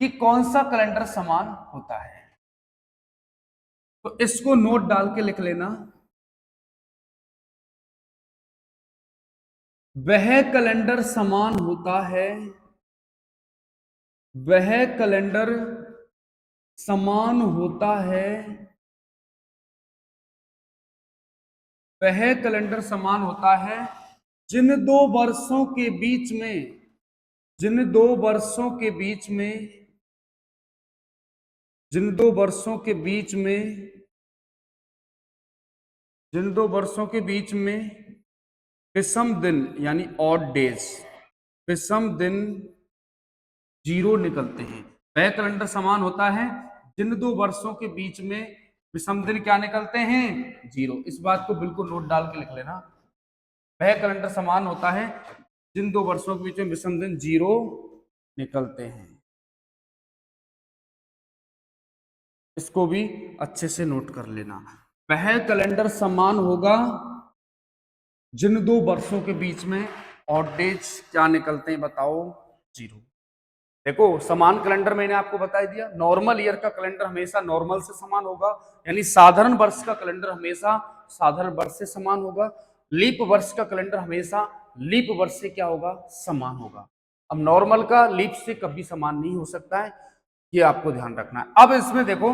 कि कौन सा कैलेंडर समान होता है, तो इसको नोट डाल के लिख लेना। वह कैलेंडर समान होता है, वह कैलेंडर समान होता है, वह कैलेंडर समान होता है जिन दो वर्षों के बीच में, जिन दो वर्षों के बीच में, जिन दो वर्षों के बीच में, जिन दो वर्षों के बीच में विषम दिन यानी ऑड डेज, विषम दिन 0 निकलते हैं। वह कैलेंडर समान होता है जिन दो वर्षों के बीच में विषम दिन क्या निकलते हैं? 0। इस बात को बिल्कुल नोट डाल के लिख लेना। वह कैलेंडर समान होता है जिन दो वर्षों के बीच में विषम दिन 0 निकलते हैं। इसको भी अच्छे से नोट कर लेना। वह कैलेंडर समान होगा जिन दो वर्षों के बीच में ऑड डेज क्या निकलते हैं? बताओ, 0। देखो, समान कैलेंडर मैंने आपको बता दिया। नॉर्मल ईयर का कैलेंडर हमेशा नॉर्मल से समान होगा, यानी साधारण वर्ष का कैलेंडर हमेशा साधारण वर्ष से समान होगा। लीप वर्ष का कैलेंडर हमेशा लीप वर्ष से क्या होगा? समान होगा। अब नॉर्मल का लीप से कभी समान नहीं हो सकता है, ये आपको ध्यान रखना है। अब इसमें देखो,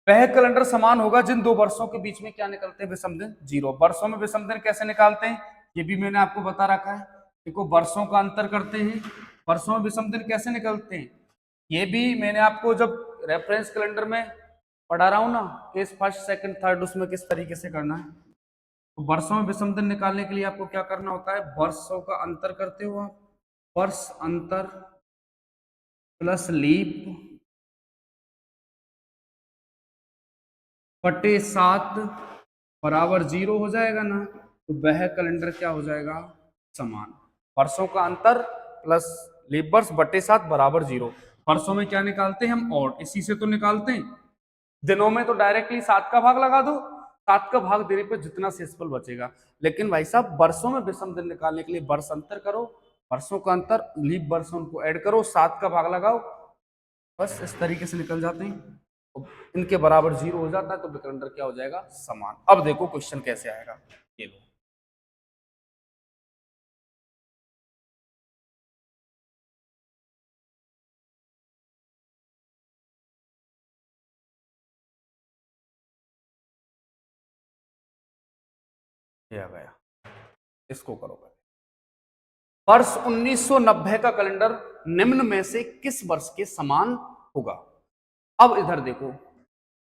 वह कैलेंडर समान होगा जिन दो वर्षों के बीच में क्या निकलते हैं? विषम दिन 0। वर्षों में विषम दिन कैसे निकालते हैं ये भी मैंने आपको बता रखा है। देखो, वर्षों का अंतर करते हैं, वर्षों में विषम दिन कैसे निकलते हैं ये भी मैंने आपको जब रेफरेंस कैलेंडर में पढ़ा रहा हूं ना, केस फर्स्ट सेकंड थर्ड, उसमें किस तरीके से करना है। तो वर्षों में विषम दिन निकालने के लिए आपको क्या करना होता है? वर्षों का अंतर करते हो आप, वर्ष अंतर प्लस लीप बटे 7 बराबर 0 हो जाएगा ना, तो वह कैलेंडर क्या हो जाएगा? समान। वर्षों का अंतर प्लस लीप वर्ष बटे 7 बराबर 0। वर्षों में क्या निकालते हैं हम? ऑड। इसी से तो निकालते हैं। दिनों में तो डायरेक्टली 7 का भाग लगा दो, 7 का भाग देने पर जितना शेषफल बचेगा। लेकिन भाई साहब वर्षों में विषम दिन निकालने के लिए वर्ष अंतर करो, वर्षों का अंतर लीप वर्ष उनको ऐड करो, 7 का भाग लगाओ, बस इस तरीके से निकल जाते हैं। इनके बराबर 0 हो जाता है तो कैलेंडर क्या हो जाएगा? समान। अब देखो क्वेश्चन कैसे आएगा, ये लो। ये आ गया, इसको करो पहले। वर्ष 1990 का कैलेंडर निम्न में से किस वर्ष के समान होगा? अब इधर देखो,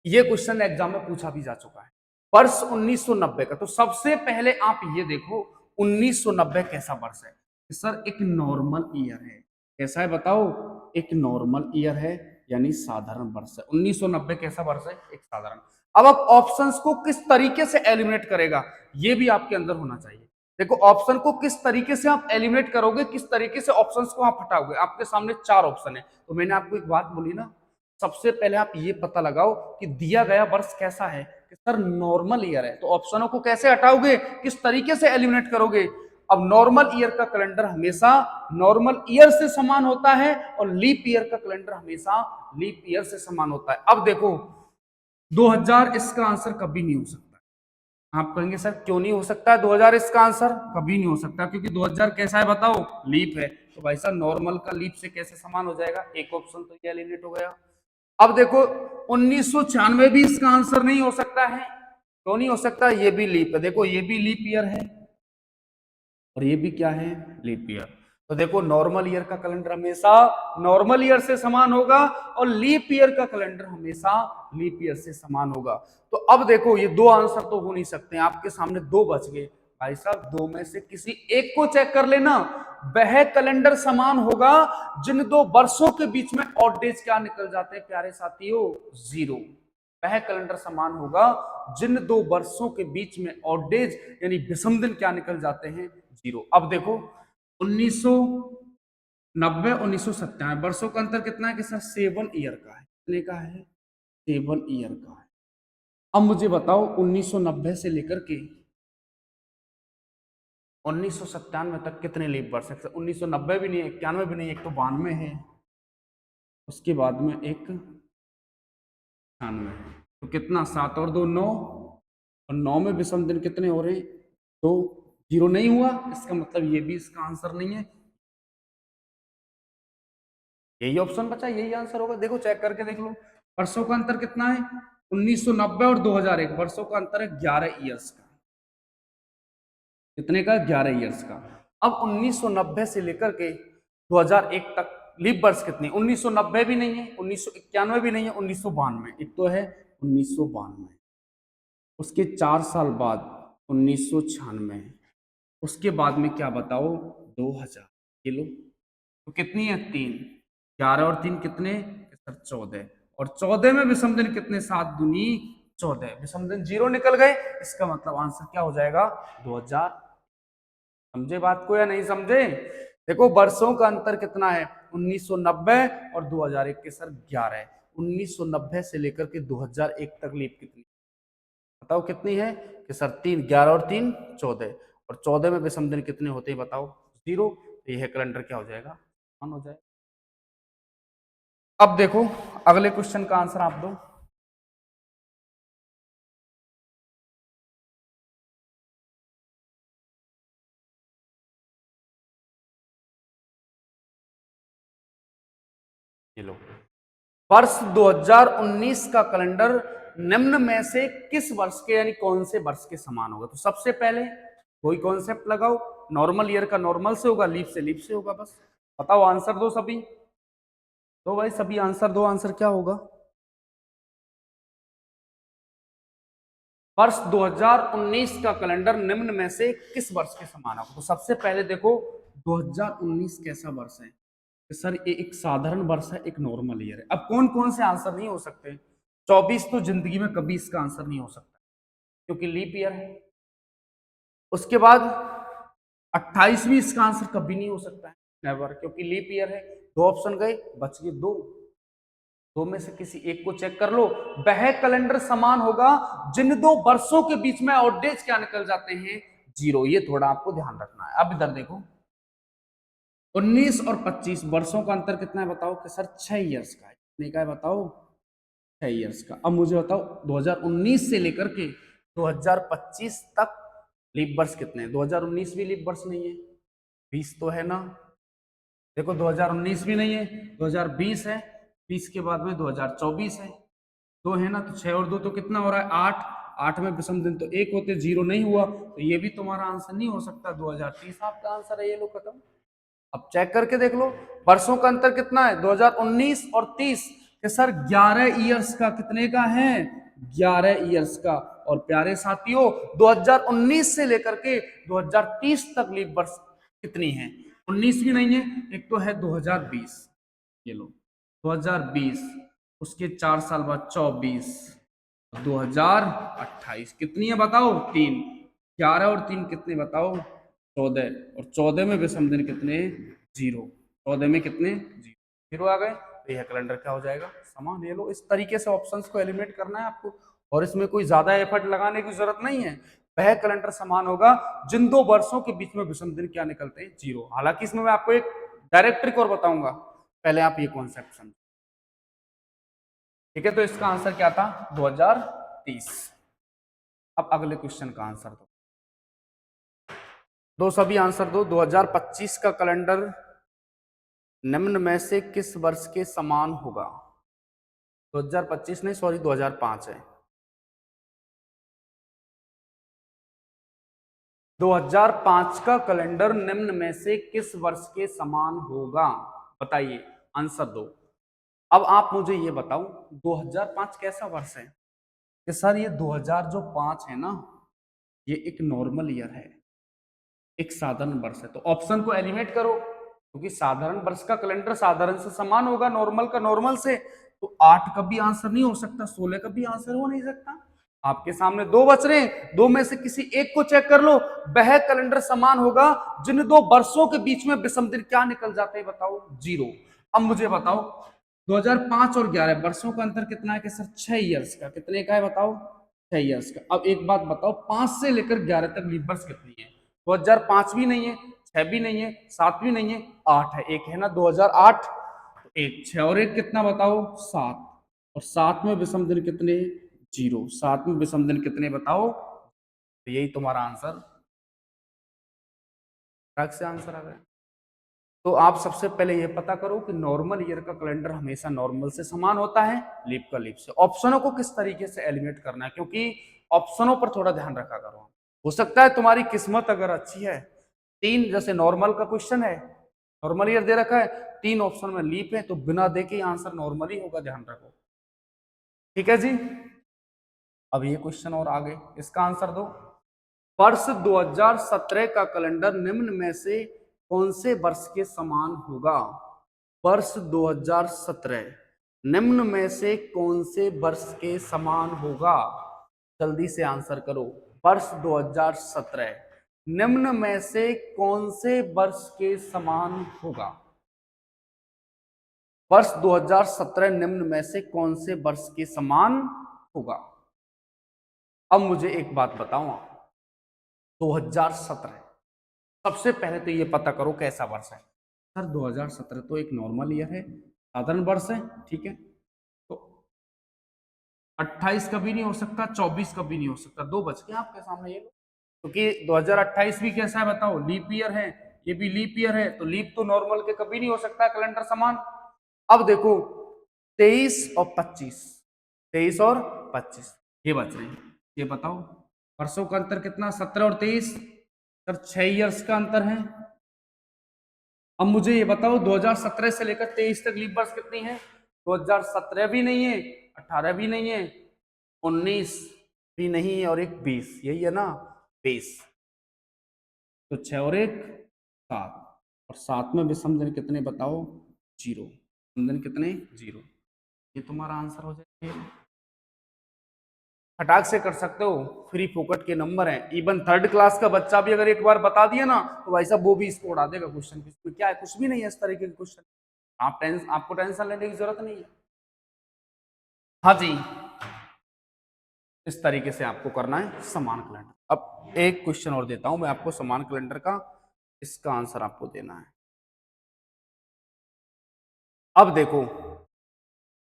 ये क्वेश्चन एग्जाम में पूछा भी जा चुका है। वर्ष 1990 का, तो सबसे पहले आप ये देखो 1990 कैसा वर्ष है? सर एक नॉर्मल ईयर है। कैसा है बताओ? एक नॉर्मल ईयर है। यानी साधारण वर्ष है। 1990 कैसा वर्ष है? एक साधारण। अब आप ऑप्शंस को किस तरीके से एलिमिनेट करेगा ये भी आपके अंदर होना चाहिए। देखो ऑप्शन को किस तरीके से आप एलिमिनेट करोगे, किस तरीके से ऑप्शंस को आप हटाओगे। आपके सामने 4 ऑप्शन है, तो मैंने आपको एक बात बोली ना, सबसे पहले आप ये पता लगाओ कि दिया गया वर्ष कैसा है, कि सर नॉर्मल ईयर है। तो ऑप्शनों को कैसे हटाओगे, किस तरीके से एलिमिनेट करोगे। अब नॉर्मल ईयर का कैलेंडर हमेशा नॉर्मल ईयर से समान होता है और लीप ईयर का कैलेंडर हमेशा लीप ईयर से समान होता है। अब देखो 2000 इसका आंसर कभी नहीं हो सकता। आप कहेंगे सर क्यों नहीं हो सकता है 2000 इसका आंसर? कभी नहीं हो सकता, क्योंकि 2000 कैसा है बताओ? लीप है। तो भाई साहब नॉर्मल का लीप से कैसे समान हो जाएगा? एक ऑप्शन तो ये एलिमिनेट हो गया। अब देखो 1996 भी इसका आंसर नहीं हो सकता है। क्यों नहीं हो सकता? ये भी लीप है। देखो ये भी लीप ईयर है और ये भी क्या है? Leap year. तो देखो नॉर्मल ईयर का कैलेंडर हमेशा नॉर्मल ईयर से समान होगा और लीप ईयर का कैलेंडर हमेशा लीप ईयर से समान होगा। तो अब देखो ये 2 आंसर तो हो नहीं सकते, आपके सामने 2 बच गए। भाई साहब 2 में से किसी एक को चेक कर लेना। वह कैलेंडर समान होगा जिन 2 वर्षों के बीच में ऑड डेज क्या निकल जाते हैं प्यारे साथियों? 0। वह कैलेंडर समान होगा जिन 2 वर्षों के बीच में ऑड डेज यानी विषम दिन क्या निकल जाते हैं? 0। अब देखो 1990 1997 वर्षों का अंतर कितना है? कि सर 7 ईयर का है। कितने का है? 7 ईयर का है। अब मुझे बताओ 1990 से लेकर के 1997 तक कितने लीप वर्ष है? 1990 भी नहीं है, 91 भी नहीं है, एक तो 92 है, उसके बाद में एक 96। तो कितना? 7 और 2 9, और 9 में विषम दिन कितने हो रहे हैं? 2। 0 नहीं हुआ, इसका मतलब ये भी इसका आंसर नहीं है। यही ऑप्शन बचा, यही आंसर होगा। देखो चेक करके देख लो वर्षों का अंतर कितना है। 1990 और 2001 वर्षों का अंतर है 11 ईयर्स का। कितने का? 11 ईयर्स का। अब 1990 से लेकर के 2001 तक लीप वर्ष कितने? 1990 भी नहीं है, 1991 भी नहीं है, 1992। एक तो है 1992, उसके 4 साल बाद 1996, उसके बाद में क्या बताओ? 2000। ये लो तो कितनी है? 3। 11 और 3 कितने? सर 14। और 14 में विषम दिन कितने? 7 दूनी 14। विषम दिन 0 निकल गए, इसका मतलब आंसर क्या हो जाएगा? 2000। समझे बात को या नहीं समझे? देखो वर्षों का अंतर कितना है? 1990 और 2001 के सर 11 है। 1990 से लेकर के 2001 तक लीप कितनी? बताओ कितनी है? कि सर 3। 11 और 3 14, और 14 में विषम दिन कितने होते हैं बताओ? 0। तो यह कैलेंडर क्या हो जाएगा? ऑन हो जाएगा। अब देखो अगले क्वेश्चन का आंसर आप दो। ये लो वर्ष 2019 का कैलेंडर निम्न में से किस वर्ष के यानी कौन से वर्ष के समान होगा? तो सबसे पहले कोई कॉन्सेप्ट लगाओ। नॉर्मल ईयर का नॉर्मल से होगा, लीप से लीप से होगा। बस बताओ, आंसर दो सभी। तो भाई सभी आंसर दो। आंसर क्या होगा? वर्ष 2019 का कैलेंडर निम्न में से किस वर्ष के समान होगा? तो सबसे पहले देखो 2019 कैसा वर्ष है? सर ये एक साधारण वर्ष है, एक नॉर्मल ईयर है। अब कौन कौन से आंसर नहीं हो सकते? 24 तो जिंदगी में कभी इसका आंसर नहीं हो सकता क्योंकि लीप ईयर है। उसके बाद 28 भी इसका आंसर कभी नहीं हो सकता है, नेवर, क्योंकि लीप ईयर है। 2 ऑप्शन गए, बच गए 2। 2 में से किसी एक को चेक कर लो। वह कैलेंडर समान होगा जिन 2 वर्षों के बीच में ऑड डेज क्या निकल जाते हैं? 0। ये थोड़ा आपको ध्यान रखना है। अब इधर देखो 19 और 25 वर्षों का अंतर कितना है बताओ? कि सर 6 ईयर्स का है। कितने का है बताओ? 6 ईयर्स का। अब मुझे बताओ 2019 से लेकर के 2025 तक लीप वर्ष कितने हैं? 2019 भी लीप वर्ष नहीं है, 20 तो है ना। देखो 2019 भी नहीं है, 2020 है, 20 के बाद में 2024 है, 2 है ना। तो 6 और 2 तो कितना हो रहा है? 8। 8 में विषम दिन तो 1 होते, 0 नहीं हुआ, तो ये भी तुम्हारा आंसर नहीं हो सकता। 2030 आपका आंसर है। ये लो खत्म। अब चेक करके देख लो वर्षों का अंतर कितना है 2019 और 30 के सर 11 ईयर्स का। कितने का है? 11 ईयर्स का। और प्यारे साथियों 2019 से लेकर के 2030 तक लीप वर्ष कितनी है? 19 भी नहीं है, एक तो है 2020। ये लो 2020, उसके 4 साल बाद 24, 2028 कितनी है बताओ? 3। 11 और 3 कितने बताओ? 14। और 14 में विषम दिन कितने? 0। 14 में कितने? 0 आ गए। तो यह कैलेंडर क्या हो जाएगा? समान। ये लो, इस तरीके से ऑप्शंस को एलिमिनेट करना है आपको, और इसमें कोई ज्यादा एफर्ट लगाने की जरूरत नहीं है। वह कैलेंडर समान होगा जिन दो वर्षों के बीच में विषम दिन क्या निकलते हैं? 0। हालांकि इसमें मैं आपको एक डायरेक्ट ट्रिक और बताऊंगा, पहले आप ये कॉन्सेप्ट समझो। ठीक है, तो इसका आंसर क्या था? 2030। अब अगले क्वेश्चन का आंसर दो। सभी आंसर दो। 2025 का कैलेंडर निम्न में से किस वर्ष के समान होगा? 2025 नहीं, सॉरी, 2005 है। 2005 का कैलेंडर निम्न में से किस वर्ष के समान होगा? बताइए, आंसर दो। अब आप मुझे ये बताओ, 2005 कैसा वर्ष है? कि सर ये 2005 है ना, ये एक नॉर्मल ईयर है, एक साधारण वर्ष है। तो ऑप्शन को एलिमिनेट करो, क्योंकि साधारण वर्ष का कैलेंडर साधारण से समान होगा नॉर्मल का नॉर्मल से। तो 8 का भी आंसर नहीं हो सकता, 16 का भी आंसर हो नहीं सकता। आपके सामने दो बच रहे हैं, दो में से किसी एक को चेक कर लो। वह कैलेंडर समान होगा जिन दो वर्षों के बीच में विषम दिन क्या निकल जाते हैं? बताओ, 0। अब मुझे बताओ, 2005 और 11 वर्षों का अंतर कितना है? कि सर 6 ईयर्स का। कितने का है बताओ? 6 ईयर्स का। अब एक बात बताओ, 5 से लेकर 11 तक लीप वर्ष कितनी है? 2005 भी नहीं है, 6 भी नहीं है, 7 भी नहीं है, 8 है। एक है ना 2008, तो एक 6 और एक कितना बताओ? 7। और 7 में विषम दिन कितने? 0। 7 में विषम दिन कितने बताओ? तो यही तुम्हारा आंसर, ट्रक से आंसर आ गया। तो आप सबसे पहले ये पता करो कि नॉर्मल ईयर का कैलेंडर हमेशा नॉर्मल से समान होता है, लीप का लीप से। ऑप्शनों को किस तरीके से एलिमिनेट करना है, क्योंकि ऑप्शनों पर थोड़ा ध्यान रखा करो। हो सकता है तुम्हारी किस्मत अगर अच्छी है, 3 जैसे नॉर्मल का क्वेश्चन है, नॉर्मल ईयर दे रखा है, 3 ऑप्शन में लीप है, तो बिना देखे आंसर नॉर्मल ही होगा, ध्यान रखो। ठीक है जी। अब ये क्वेश्चन और आगे, इसका आंसर दो। वर्ष 2017 का कैलेंडर निम्न में से कौन से वर्ष के समान होगा? वर्ष 2017 निम्न में से कौन से वर्ष के समान होगा? जल्दी से आंसर करो। वर्ष 2017 निम्न में से कौन से वर्ष के समान होगा? वर्ष 2017 निम्न में से कौन से वर्ष के समान होगा? अब मुझे एक बात बताओ, 2017 सबसे पहले तो ये पता करो कैसा वर्ष है। सर 2017 तो एक नॉर्मल ईयर है, साधारण वर्ष है, ठीक है। तो 28 कभी नहीं हो सकता, 24 कभी नहीं हो सकता, दो बच गए आपके सामने ये, क्योंकि 2028 भी कैसा है बताओ? लीप ईयर है, ये भी लीप ईयर है, तो लीप तो नॉर्मल के कभी नहीं हो सकता कैलेंडर समान। अब देखो 23 और 25, 23 और 25 ये बच रहे हैं। ये बताओ वर्षों का अंतर कितना? 17 और 23, सर 6 ईयर्स का अंतर है। अब मुझे ये बताओ 2017 से लेकर 23 तक लीप वर्ष कितनी है? 2017 भी नहीं है, 18 भी नहीं है, 19 भी नहीं है, और एक 20, यही है ना 20। तो 6 और एक 7, और 7 में विषम दिन कितने बताओ? 0। विषम दिन कितने? 0। ये तुम्हारा आंसर हो जाएगा। फटाक से कर सकते हो, फ्री फोकट के नंबर हैं। इवन 3rd क्लास का बच्चा भी अगर एक बार बता दिया ना, तो भाई साहब वो भी इसको उड़ा देगा क्वेश्चन। इसमें क्या है? कुछ भी नहीं है इस तरीके के क्वेश्चन। आपको टेंशन लेने की जरूरत नहीं है। हाँ जी, इस तरीके से आपको करना है समान कैलेंडर। अब एक क्वेश्चन और देता हूं मैं आपको समान कैलेंडर का, इसका आंसर आपको देना है। अब देखो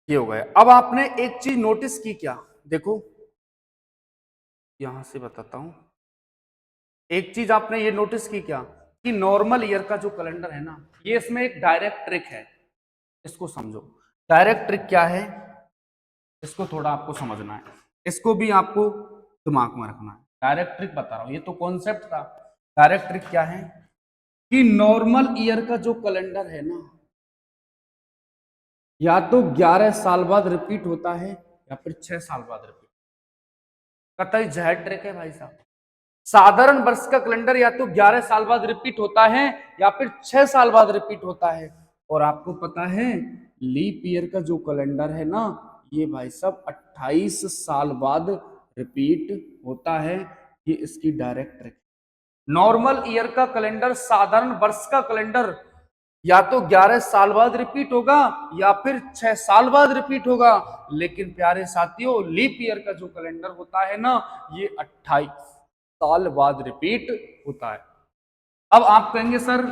ये हो गया। अब आपने एक चीज नोटिस की क्या? देखो यहां से बताता हूं, एक चीज आपने ये नोटिस की क्या, कि नॉर्मल ईयर का जो कैलेंडर है ना, ये इसमें एक डायरेक्ट ट्रिक है, इसको समझो। डायरेक्ट ट्रिक क्या है, इसको थोड़ा आपको समझना है, इसको भी आपको दिमाग में रखना है। डायरेक्ट ट्रिक बता रहा हूं, ये तो कॉन्सेप्ट था। डायरेक्ट ट्रिक क्या है कि नॉर्मल ईयर का जो कैलेंडर है ना, या तो 11 साल बाद रिपीट होता है, या फिर 6 साल बाद रिपीट। कतई जहर ट्रिक है भाई साहब। साधारण वर्ष का कैलेंडर या तो 11 साल बाद रिपीट होता है, या फिर 6 साल बाद रिपीट होता है। और आपको पता है लीप ईयर का जो कैलेंडर है ना, ये भाई साहब 28 साल बाद रिपीट होता है। ये इसकी डायरेक्ट ट्रिक। नॉर्मल ईयर का कैलेंडर, साधारण वर्ष का कैलेंडर या तो 11 साल बाद रिपीट होगा या फिर 6 साल बाद रिपीट होगा, लेकिन प्यारे साथियों लीप ईयर का जो कैलेंडर होता है ना, ये 28 साल बाद रिपीट होता है। अब आप कहेंगे सर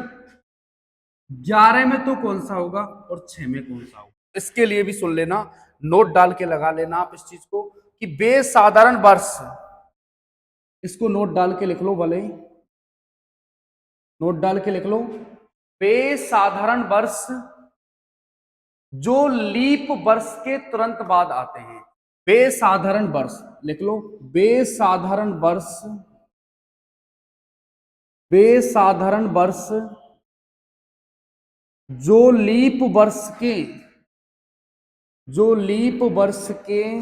11 में तो कौन सा होगा और 6 में कौन सा होगा? इसके लिए भी सुन लेना, नोट डाल के लगा लेना आप इस चीज को कि बेसाधारण वर्ष, इसको नोट डाल के लिख लो, भले ही नोट डाल के लिख लो, बेसाधारण वर्ष जो लीप वर्ष के तुरंत बाद आते हैं। बेसाधारण वर्ष लिख लो, बेसाधारण वर्ष, बेसाधारण वर्ष जो लीप वर्ष के, जो लीप वर्ष के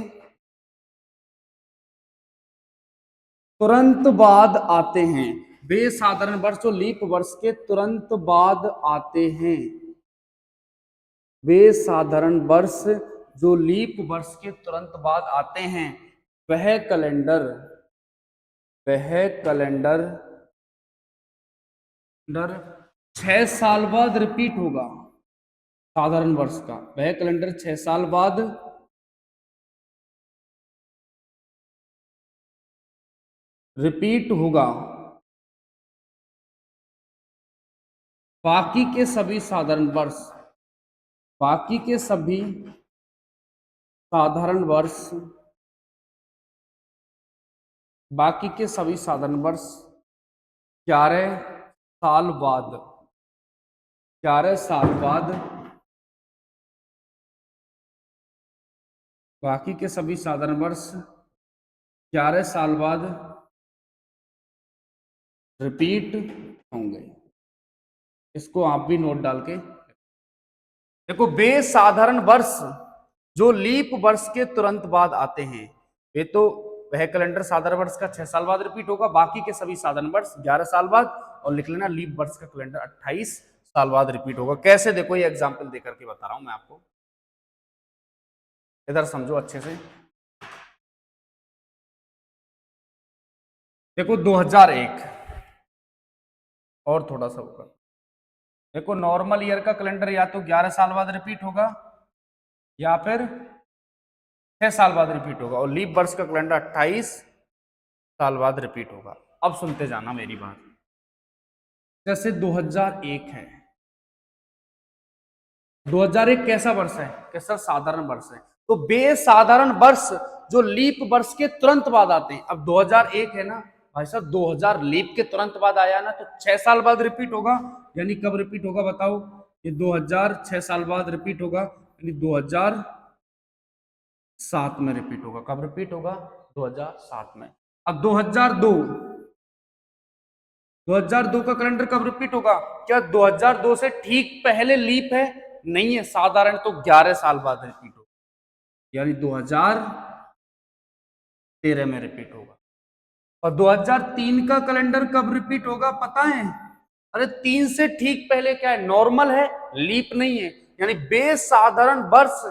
तुरंत बाद आते हैं। बेसाधारण वर्ष जो लीप वर्ष के तुरंत बाद आते हैं। बेसाधारण वर्ष जो लीप वर्ष के तुरंत बाद आते हैं, वह कैलेंडर, वह कैलेंडर 6 साल बाद रिपीट होगा। साधारण वर्ष का वह कैलेंडर 6 साल बाद रिपीट होगा। बाकी के सभी साधारण वर्ष, बाकी के सभी साधारण वर्ष, बाकी के सभी साधारण वर्ष 11 साल बाद, 11 साल बाद, बाकी के सभी साधारण वर्ष 11 साल बाद रिपीट होंगे। इसको आप भी नोट डाल के देखो। बेसाधारण वर्ष जो लीप वर्ष के तुरंत बाद आते हैं, वे तो वह कैलेंडर साधारण वर्ष का 6 साल बाद रिपीट होगा, बाकी के सभी साधारण वर्ष 11 साल बाद, और लिख लेना लीप वर्ष का कैलेंडर 28 साल बाद रिपीट होगा। कैसे देखो, ये एग्जांपल देकर के बता रहा हूं मैं आपको, इधर समझो अच्छे से। देखो 2001 और थोड़ा सा ऊपर, देखो नॉर्मल ईयर का कैलेंडर या तो 11 साल बाद रिपीट होगा या फिर 6 साल बाद रिपीट होगा, और लीप वर्ष का कैलेंडर 28 साल बाद रिपीट होगा। अब सुनते जाना मेरी बात। जैसे 2001 है, 2001 कैसा वर्ष है? कैसा साधारण वर्ष है। तो बेसाधारण वर्ष जो लीप वर्ष के तुरंत बाद आते हैं। अब 2001 है ना भाई साहब, 2000 लीप के तुरंत बाद आया ना, तो 6 साल बाद रिपीट होगा। यानी कब रिपीट होगा बताओ? ये 2000 6 साल बाद रिपीट होगा, यानी 2007 में रिपीट होगा। कब रिपीट होगा? 2007 में। अब 2002 का कैलेंडर कब रिपीट होगा? क्या 2002 से ठीक पहले लीप है? नहीं है, साधारण तो 11 साल बाद रिपीट होगा, यानी 2013 में रिपीट होगा। और 2003 का कैलेंडर कब रिपीट होगा पता है? अरे 3 से ठीक पहले क्या है? नॉर्मल है, लीप नहीं है। यानी बेसाधारण वर्ष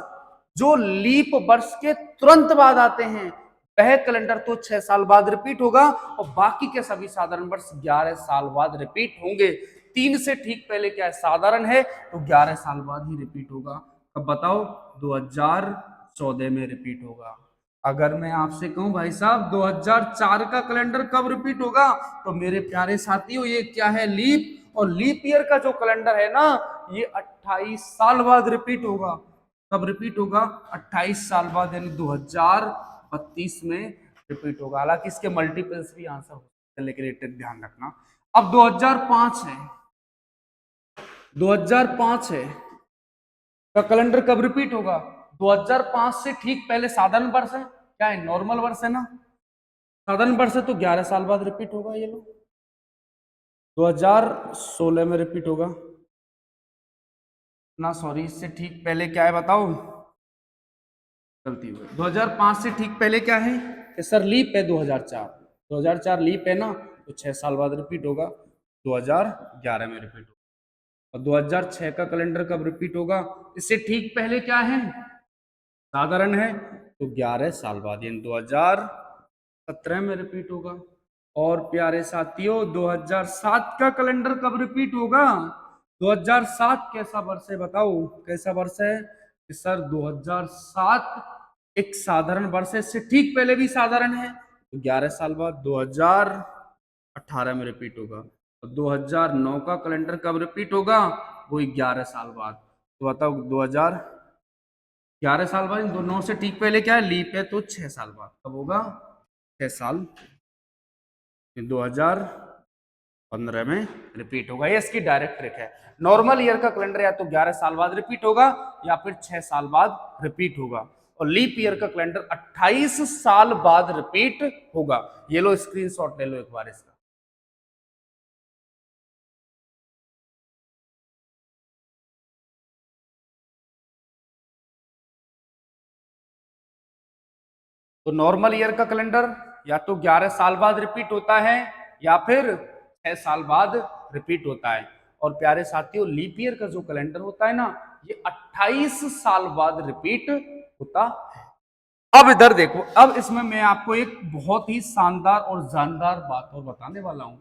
जो लीप वर्ष के तुरंत बाद आते हैं, वह कैलेंडर तो 6 साल बाद रिपीट होगा, और बाकी के सभी साधारण वर्ष 11 साल बाद रिपीट होंगे। 3 से ठीक पहले क्या है? साधारण है, तो 11 साल बाद ही रिपीट होगा। अब बताओ 2014 में रिपीट होगा। अगर मैं आपसे कहूं भाई साहब 2004 का कैलेंडर कब रिपीट होगा, तो मेरे प्यारे साथियों ये क्या है? लीप। और लीप ईयर का जो कैलेंडर है ना, ये 28 साल बाद रिपीट होगा। कब रिपीट होगा? 28 साल बाद, यानी 2032 में रिपीट होगा। हालांकि इसके मल्टीपल्स भी आंसर हो सकते हैं, लेकिन ये ध्यान रखना। अब 2005 है, 2005 है का कैलेंडर कब रिपीट होगा? 2005 से ठीक पहले साधारण वर्ष है, क्या है? नॉर्मल वर्ष है ना, साधारण वर्ष है, तो 11 साल बाद रिपीट होगा। ये लो 2016 में रिपीट होगा ना, सॉरी, इससे ठीक पहले क्या है बताओ? गलती हो गई। 2005 से ठीक पहले क्या है कि सर लीप है 2004 लीप है ना, तो 6 साल बाद रिपीट होगा, 2011 में रिपीट होगा। और 2006 का कैलेंडर कब रिपीट होगा? इससे ठीक पहले क्या है? साधारण है, तो 11 साल बाद यानी 2017 में रिपीट होगा। और प्यारे साथियों 2007 का कैलेंडर कब रिपीट होगा? 2007 कैसा वर्ष है बताओ? कैसा वर्ष है कि सर 2007 एक साधारण वर्ष है, इससे ठीक पहले भी साधारण है, तो 11 साल बाद 2018 में रिपीट होगा। और 2009 का कैलेंडर कब रिपीट होगा? वो 11 साल बाद। तो बताओ 2011 साल बाद, इन दोनों से ठीक पहले क्या है? लीप है, तो 6 साल बाद कब होगा? 6 साल 2015 में रिपीट होगा। ये इसकी डायरेक्ट ट्रिक है। नॉर्मल ईयर का कैलेंडर या तो 11 साल बाद रिपीट होगा या फिर 6 साल बाद रिपीट होगा, और लीप ईयर का कैलेंडर 28 साल बाद रिपीट होगा। ये लो स्क्रीनशॉट ले लो एक बार इसका। तो नॉर्मल ईयर का कैलेंडर या तो 11 साल बाद रिपीट होता है या फिर 6 साल बाद रिपीट होता है। और प्यारे साथियों लीप ईयर का जो कैलेंडर होता है ना, ये 28 साल बाद रिपीट होता है। अब इधर देखो, अब इसमें मैं आपको एक बहुत ही शानदार और जानदार बात और बताने वाला हूं।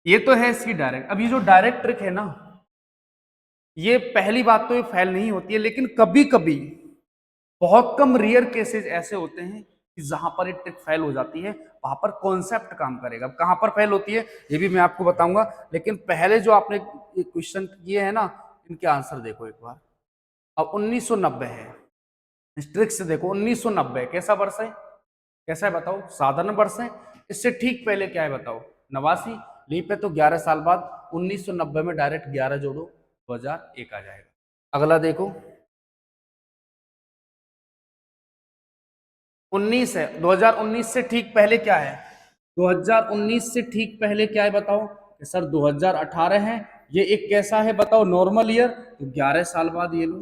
ये तो है इसकी डायरेक्ट। अब ये जो डायरेक्ट ट्रिक है ना, ये पहली बात तो ये फेल नहीं होती है, लेकिन कभी कभी बहुत कम रेयर केसेस ऐसे होते हैं कि जहां पर ये ट्रिक फेल हो जाती है, वहां पर कॉन्सेप्ट काम करेगा। कहां पर फेल होती है ये भी मैं आपको बताऊंगा, लेकिन पहले जो आपने क्वेश्चन किए हैं ना, इनके आंसर देखो एक बार। अब 1990 है, इस ट्रिक से देखो 1990 कैसा वर्ष है? कैसा है बताओ? साधारण वर्ष है। इससे ठीक पहले क्या है बताओ? 89 लीप है, तो 11 साल बाद 1990 में डायरेक्ट 11 जोड़ो, 2001 आ जाएगा। अगला देखो 19 है, 2019 से ठीक पहले क्या है? 2019 से ठीक पहले क्या है बताओ? कि सर 2018 है। ये एक कैसा है बताओ? नॉर्मल ईयर, तो 11 साल बाद ये लो,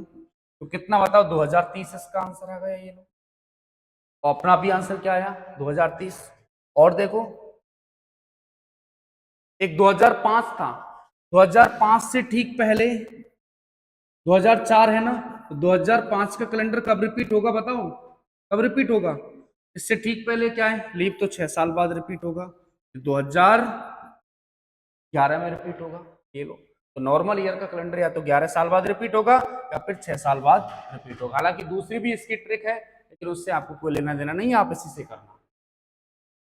तो कितना बताओ? 2030 इसका आंसर आ गया। ये लो, तो अपना भी आंसर क्या आया? 2030। और देखो एक 2005 था, 2005 से ठीक पहले 2004 है ना, तो 2005 का कैलेंडर कब रिपीट होगा बताओ? कब रिपीट होगा? इससे ठीक पहले क्या है? लीप, तो 6 साल बाद रिपीट होगा, 2011 में रिपीट होगा। ये लो, तो नॉर्मल ईयर का कैलेंडर या तो 11 साल बाद रिपीट होगा या फिर 6 साल बाद रिपीट होगा। हालांकि दूसरी भी इसकी ट्रिक है, लेकिन उससे आपको कोई लेना देना नहीं है, आप इसी से करना।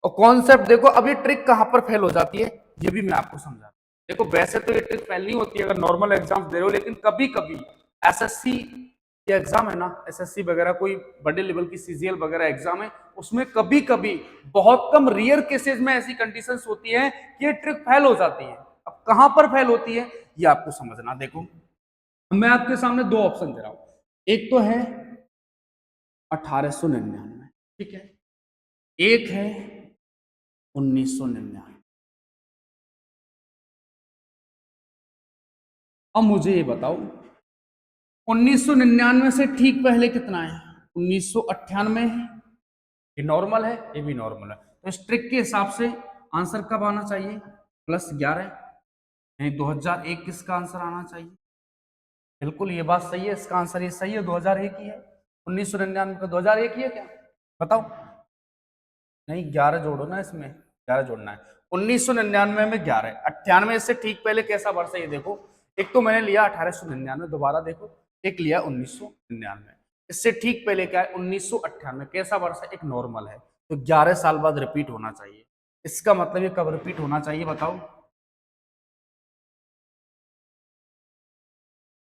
और कॉन्सेप्ट देखो, अब ये ट्रिक कहां पर फेल हो जाती है ये भी मैं आपको समझा। देखो वैसे तो ये ट्रिक फेल नहीं होती है अगर नॉर्मल एग्जाम दे रहे हो, लेकिन कभी कभी एसएससी ये एग्जाम है ना, एसएससी वगैरह कोई बड़े लेवल की सीजीएल वगैरह एग्जाम है, उसमें कभी कभी बहुत कम रेयर केसेस में ऐसी कंडीशंस होती है कि ये ट्रिक फेल हो जाती है। अब कहां पर फेल होती है ये आपको समझना। देखो मैं आपके सामने दो ऑप्शन दे रहा हूं, एक तो है 1899, ठीक है, एक है 1999। अब मुझे ये बताओ 1999 से ठीक पहले कितना है? 1998 है। ये नॉर्मल है, ये भी नॉर्मल है, तो इस ट्रिक के हिसाब से आंसर कब आना चाहिए? +11 यानी 2001 किसका आंसर आना चाहिए? बिल्कुल ये बात सही है, इसका आंसर ये सही है, 2001 ही है। 1999 का 2001 ही है क्या? बताओ। नहीं 11 जोड़ो ना, इसमें 11 जोड़ना है। 1999 में 11, 98 से ठीक पहले कैसा वर्ष है ये देखो। एक तो मैंने लिया 1899, दोबारा देखो, एक लिया 1999। इससे ठीक पहले क्या है? 1998 कैसा वर्ष है? एक नॉर्मल है, तो 11 साल बाद रिपीट होना चाहिए। इसका मतलब ये कब रिपीट होना चाहिए बताओ?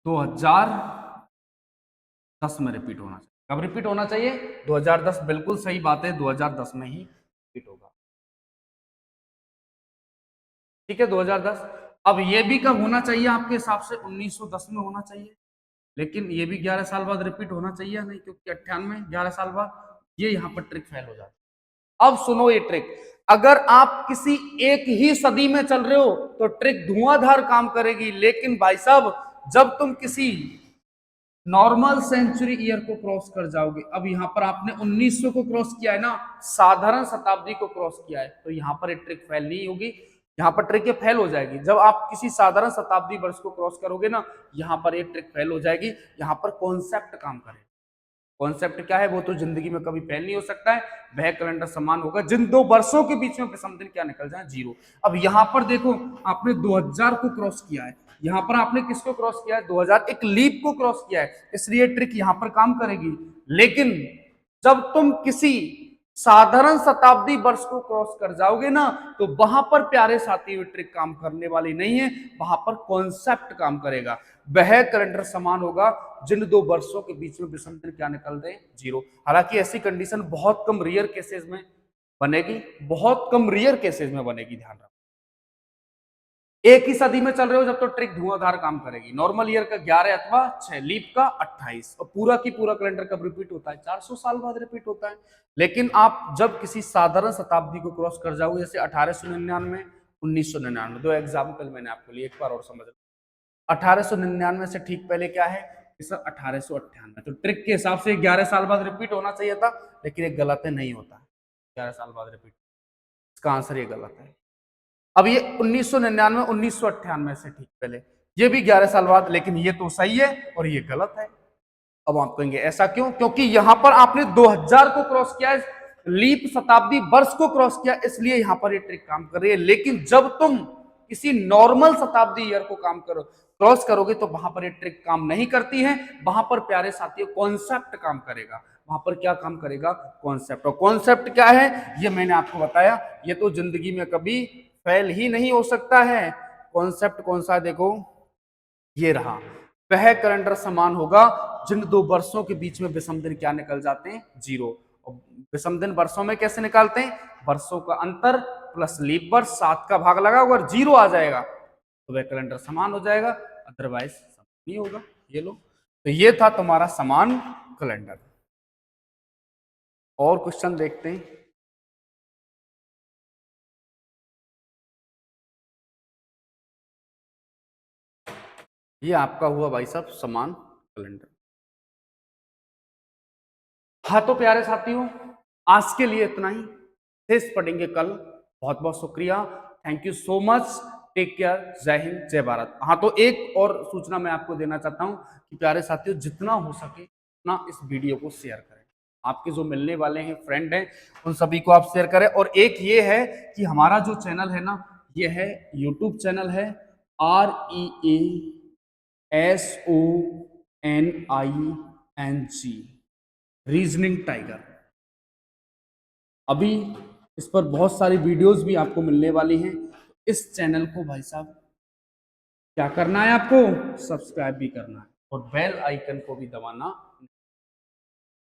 2010 में रिपीट होना चाहिए। कब रिपीट होना चाहिए? 2010। बिल्कुल सही बात है, 2010 में ही रिपीट होगा। ठीक है 2010। अब ये भी कब होना चाहिए आपके हिसाब से? 1910 में होना चाहिए, लेकिन ये भी 11 साल बाद रिपीट होना चाहिए नहीं, क्योंकि 98 11 साल बाद, ये यहाँ पर ट्रिक फेल हो जाती है। अब सुनो ये ट्रिक, अगर आप किसी एक ही सदी में चल रहे हो तो ट्रिक धुआंधार काम करेगी, लेकिन भाई साहब जब तुम किसी नॉर्मल सेंचुरी ईयर को क्रॉस कर जाओगे, अब यहां पर आपने 1900 को क्रॉस किया है ना, साधारण शताब्दी को क्रॉस किया है, तो यहां पर ट्रिक फेल नहीं होगी। यहाँ पर ट्रिक ये फेल हो जाएगी। जब आप किसी साधारण शताब्दी वर्ष को क्रॉस करोगे ना, यहाँ पर ये ट्रिक फेल हो जाएगी। यहाँ पर कॉन्सेप्ट काम करेगा। कॉन्सेप्ट क्या है, वो तो जिंदगी में कभी फेल नहीं हो सकता है। वह कैलेंडर समान होगा जिन दो वर्षों के बीच में विषम दिन क्या निकल जाए, 0। अब यहां पर देखो, आपने 2000 को क्रॉस किया है, यहां पर आपने किसको क्रॉस किया है, 2000, एक लीप को क्रॉस किया है, इसलिए ट्रिक यहां पर काम करेगी। लेकिन जब तुम किसी साधारण शताब्दी वर्ष को क्रॉस कर जाओगे ना, तो वहां पर प्यारे साथी हुई ट्रिक काम करने वाली नहीं है, वहां पर कॉन्सेप्ट काम करेगा। वह कैलेंडर समान होगा जिन दो वर्षों के बीच में विषम दिन क्या निकल दे, 0। हालांकि ऐसी कंडीशन बहुत कम रेयर केसेस में बनेगी, बहुत कम रेयर केसेस में बनेगी, ध्यान रखो। एक ही सदी में चल रहे हो जब तो ट्रिक धुआंधार काम करेगी। नॉर्मल ईयर का 11 अथवा 6, लीप का 28, और पूरा की पूरा कैलेंडर कब रिपीट होता है, 400 साल बाद रिपीट होता है। लेकिन आप जब किसी साधारण शताब्दी को क्रॉस कर जाओगे, जैसे 1899, 1999, दो एग्जाम्पल मैंने आपको लिए, एक बार और समझ लो। 1899 से ठीक पहले क्या है, सर 1898, तो ट्रिक के हिसाब से 11 साल बाद रिपीट होना चाहिए था, लेकिन एक गलत है, नहीं होता 11 साल बाद रिपीट। इसका आंसर ये गलत है। अब ये 1999, 1998 से ठीक पहले, ये भी 11 साल बाद, लेकिन ये तो सही है और ये गलत है। अब आप कहेंगे ऐसा क्यों, क्योंकि यहां पर आपने 2000 को क्रॉस किया है, लीप शताब्दी वर्ष को क्रॉस किया, इसलिए यहां पर ये ट्रिक काम कर रही है। लेकिन जब तुम किसी नॉर्मल शताब्दी ईयर को काम करो क्रॉस करोगे, तो वहां पर ये ट्रिक काम नहीं करती है। वहां पर प्यारे साथियों कॉन्सेप्ट काम करेगा। वहां पर क्या काम करेगा, कॉन्सेप्ट। और कॉन्सेप्ट क्या है, ये मैंने आपको बताया। ये तो जिंदगी में कभी फेल ही नहीं हो सकता है। कॉन्सेप्ट कौन सा है, देखो ये रहा। वह कैलेंडर समान होगा जिन दो वर्षों के बीच में विषम दिन क्या निकल जाते हैं, 0। विषम दिन वर्षों में कैसे निकालते हैं, वर्षों का अंतर प्लस लीप वर्ष, 7 का भाग लगा, अगर 0 आ जाएगा तो वह कैलेंडर समान हो जाएगा, अदरवाइज नहीं होगा। ये लो, तो ये था तुम्हारा समान कैलेंडर। और क्वेश्चन देखते हैं। ये आपका हुआ भाई साहब समान कैलेंडर। हाँ तो प्यारे साथियों, आज के लिए इतना ही, फिर पढ़ेंगे कल। बहुत बहुत शुक्रिया, thank you so much, take care, जय हिंद, जय भारत। हाँ तो एक और सूचना मैं आपको देना चाहता हूँ कि प्यारे साथियों, जितना हो सके उतना इस वीडियो को शेयर करें। आपके जो मिलने वाले हैं, फ्रेंड हैं, उन सभी को आप शेयर करें। और एक ये है कि हमारा जो चैनल है ना, ये है यूट्यूब चैनल है REASONING, रीजनिंग टाइगर। अभी इस पर बहुत सारी वीडियोस भी आपको मिलने वाली हैं। इस चैनल को भाई साहब क्या करना है, आपको सब्सक्राइब भी करना है और बेल आइकन को भी दबाना।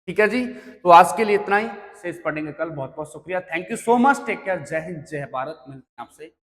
ठीक है जी, तो आज के लिए इतना ही, शेष पढ़ेंगे कल। बहुत बहुत शुक्रिया, thank you so much, take care, जय हिंद, जय भारत। मिलते हैं आपसे।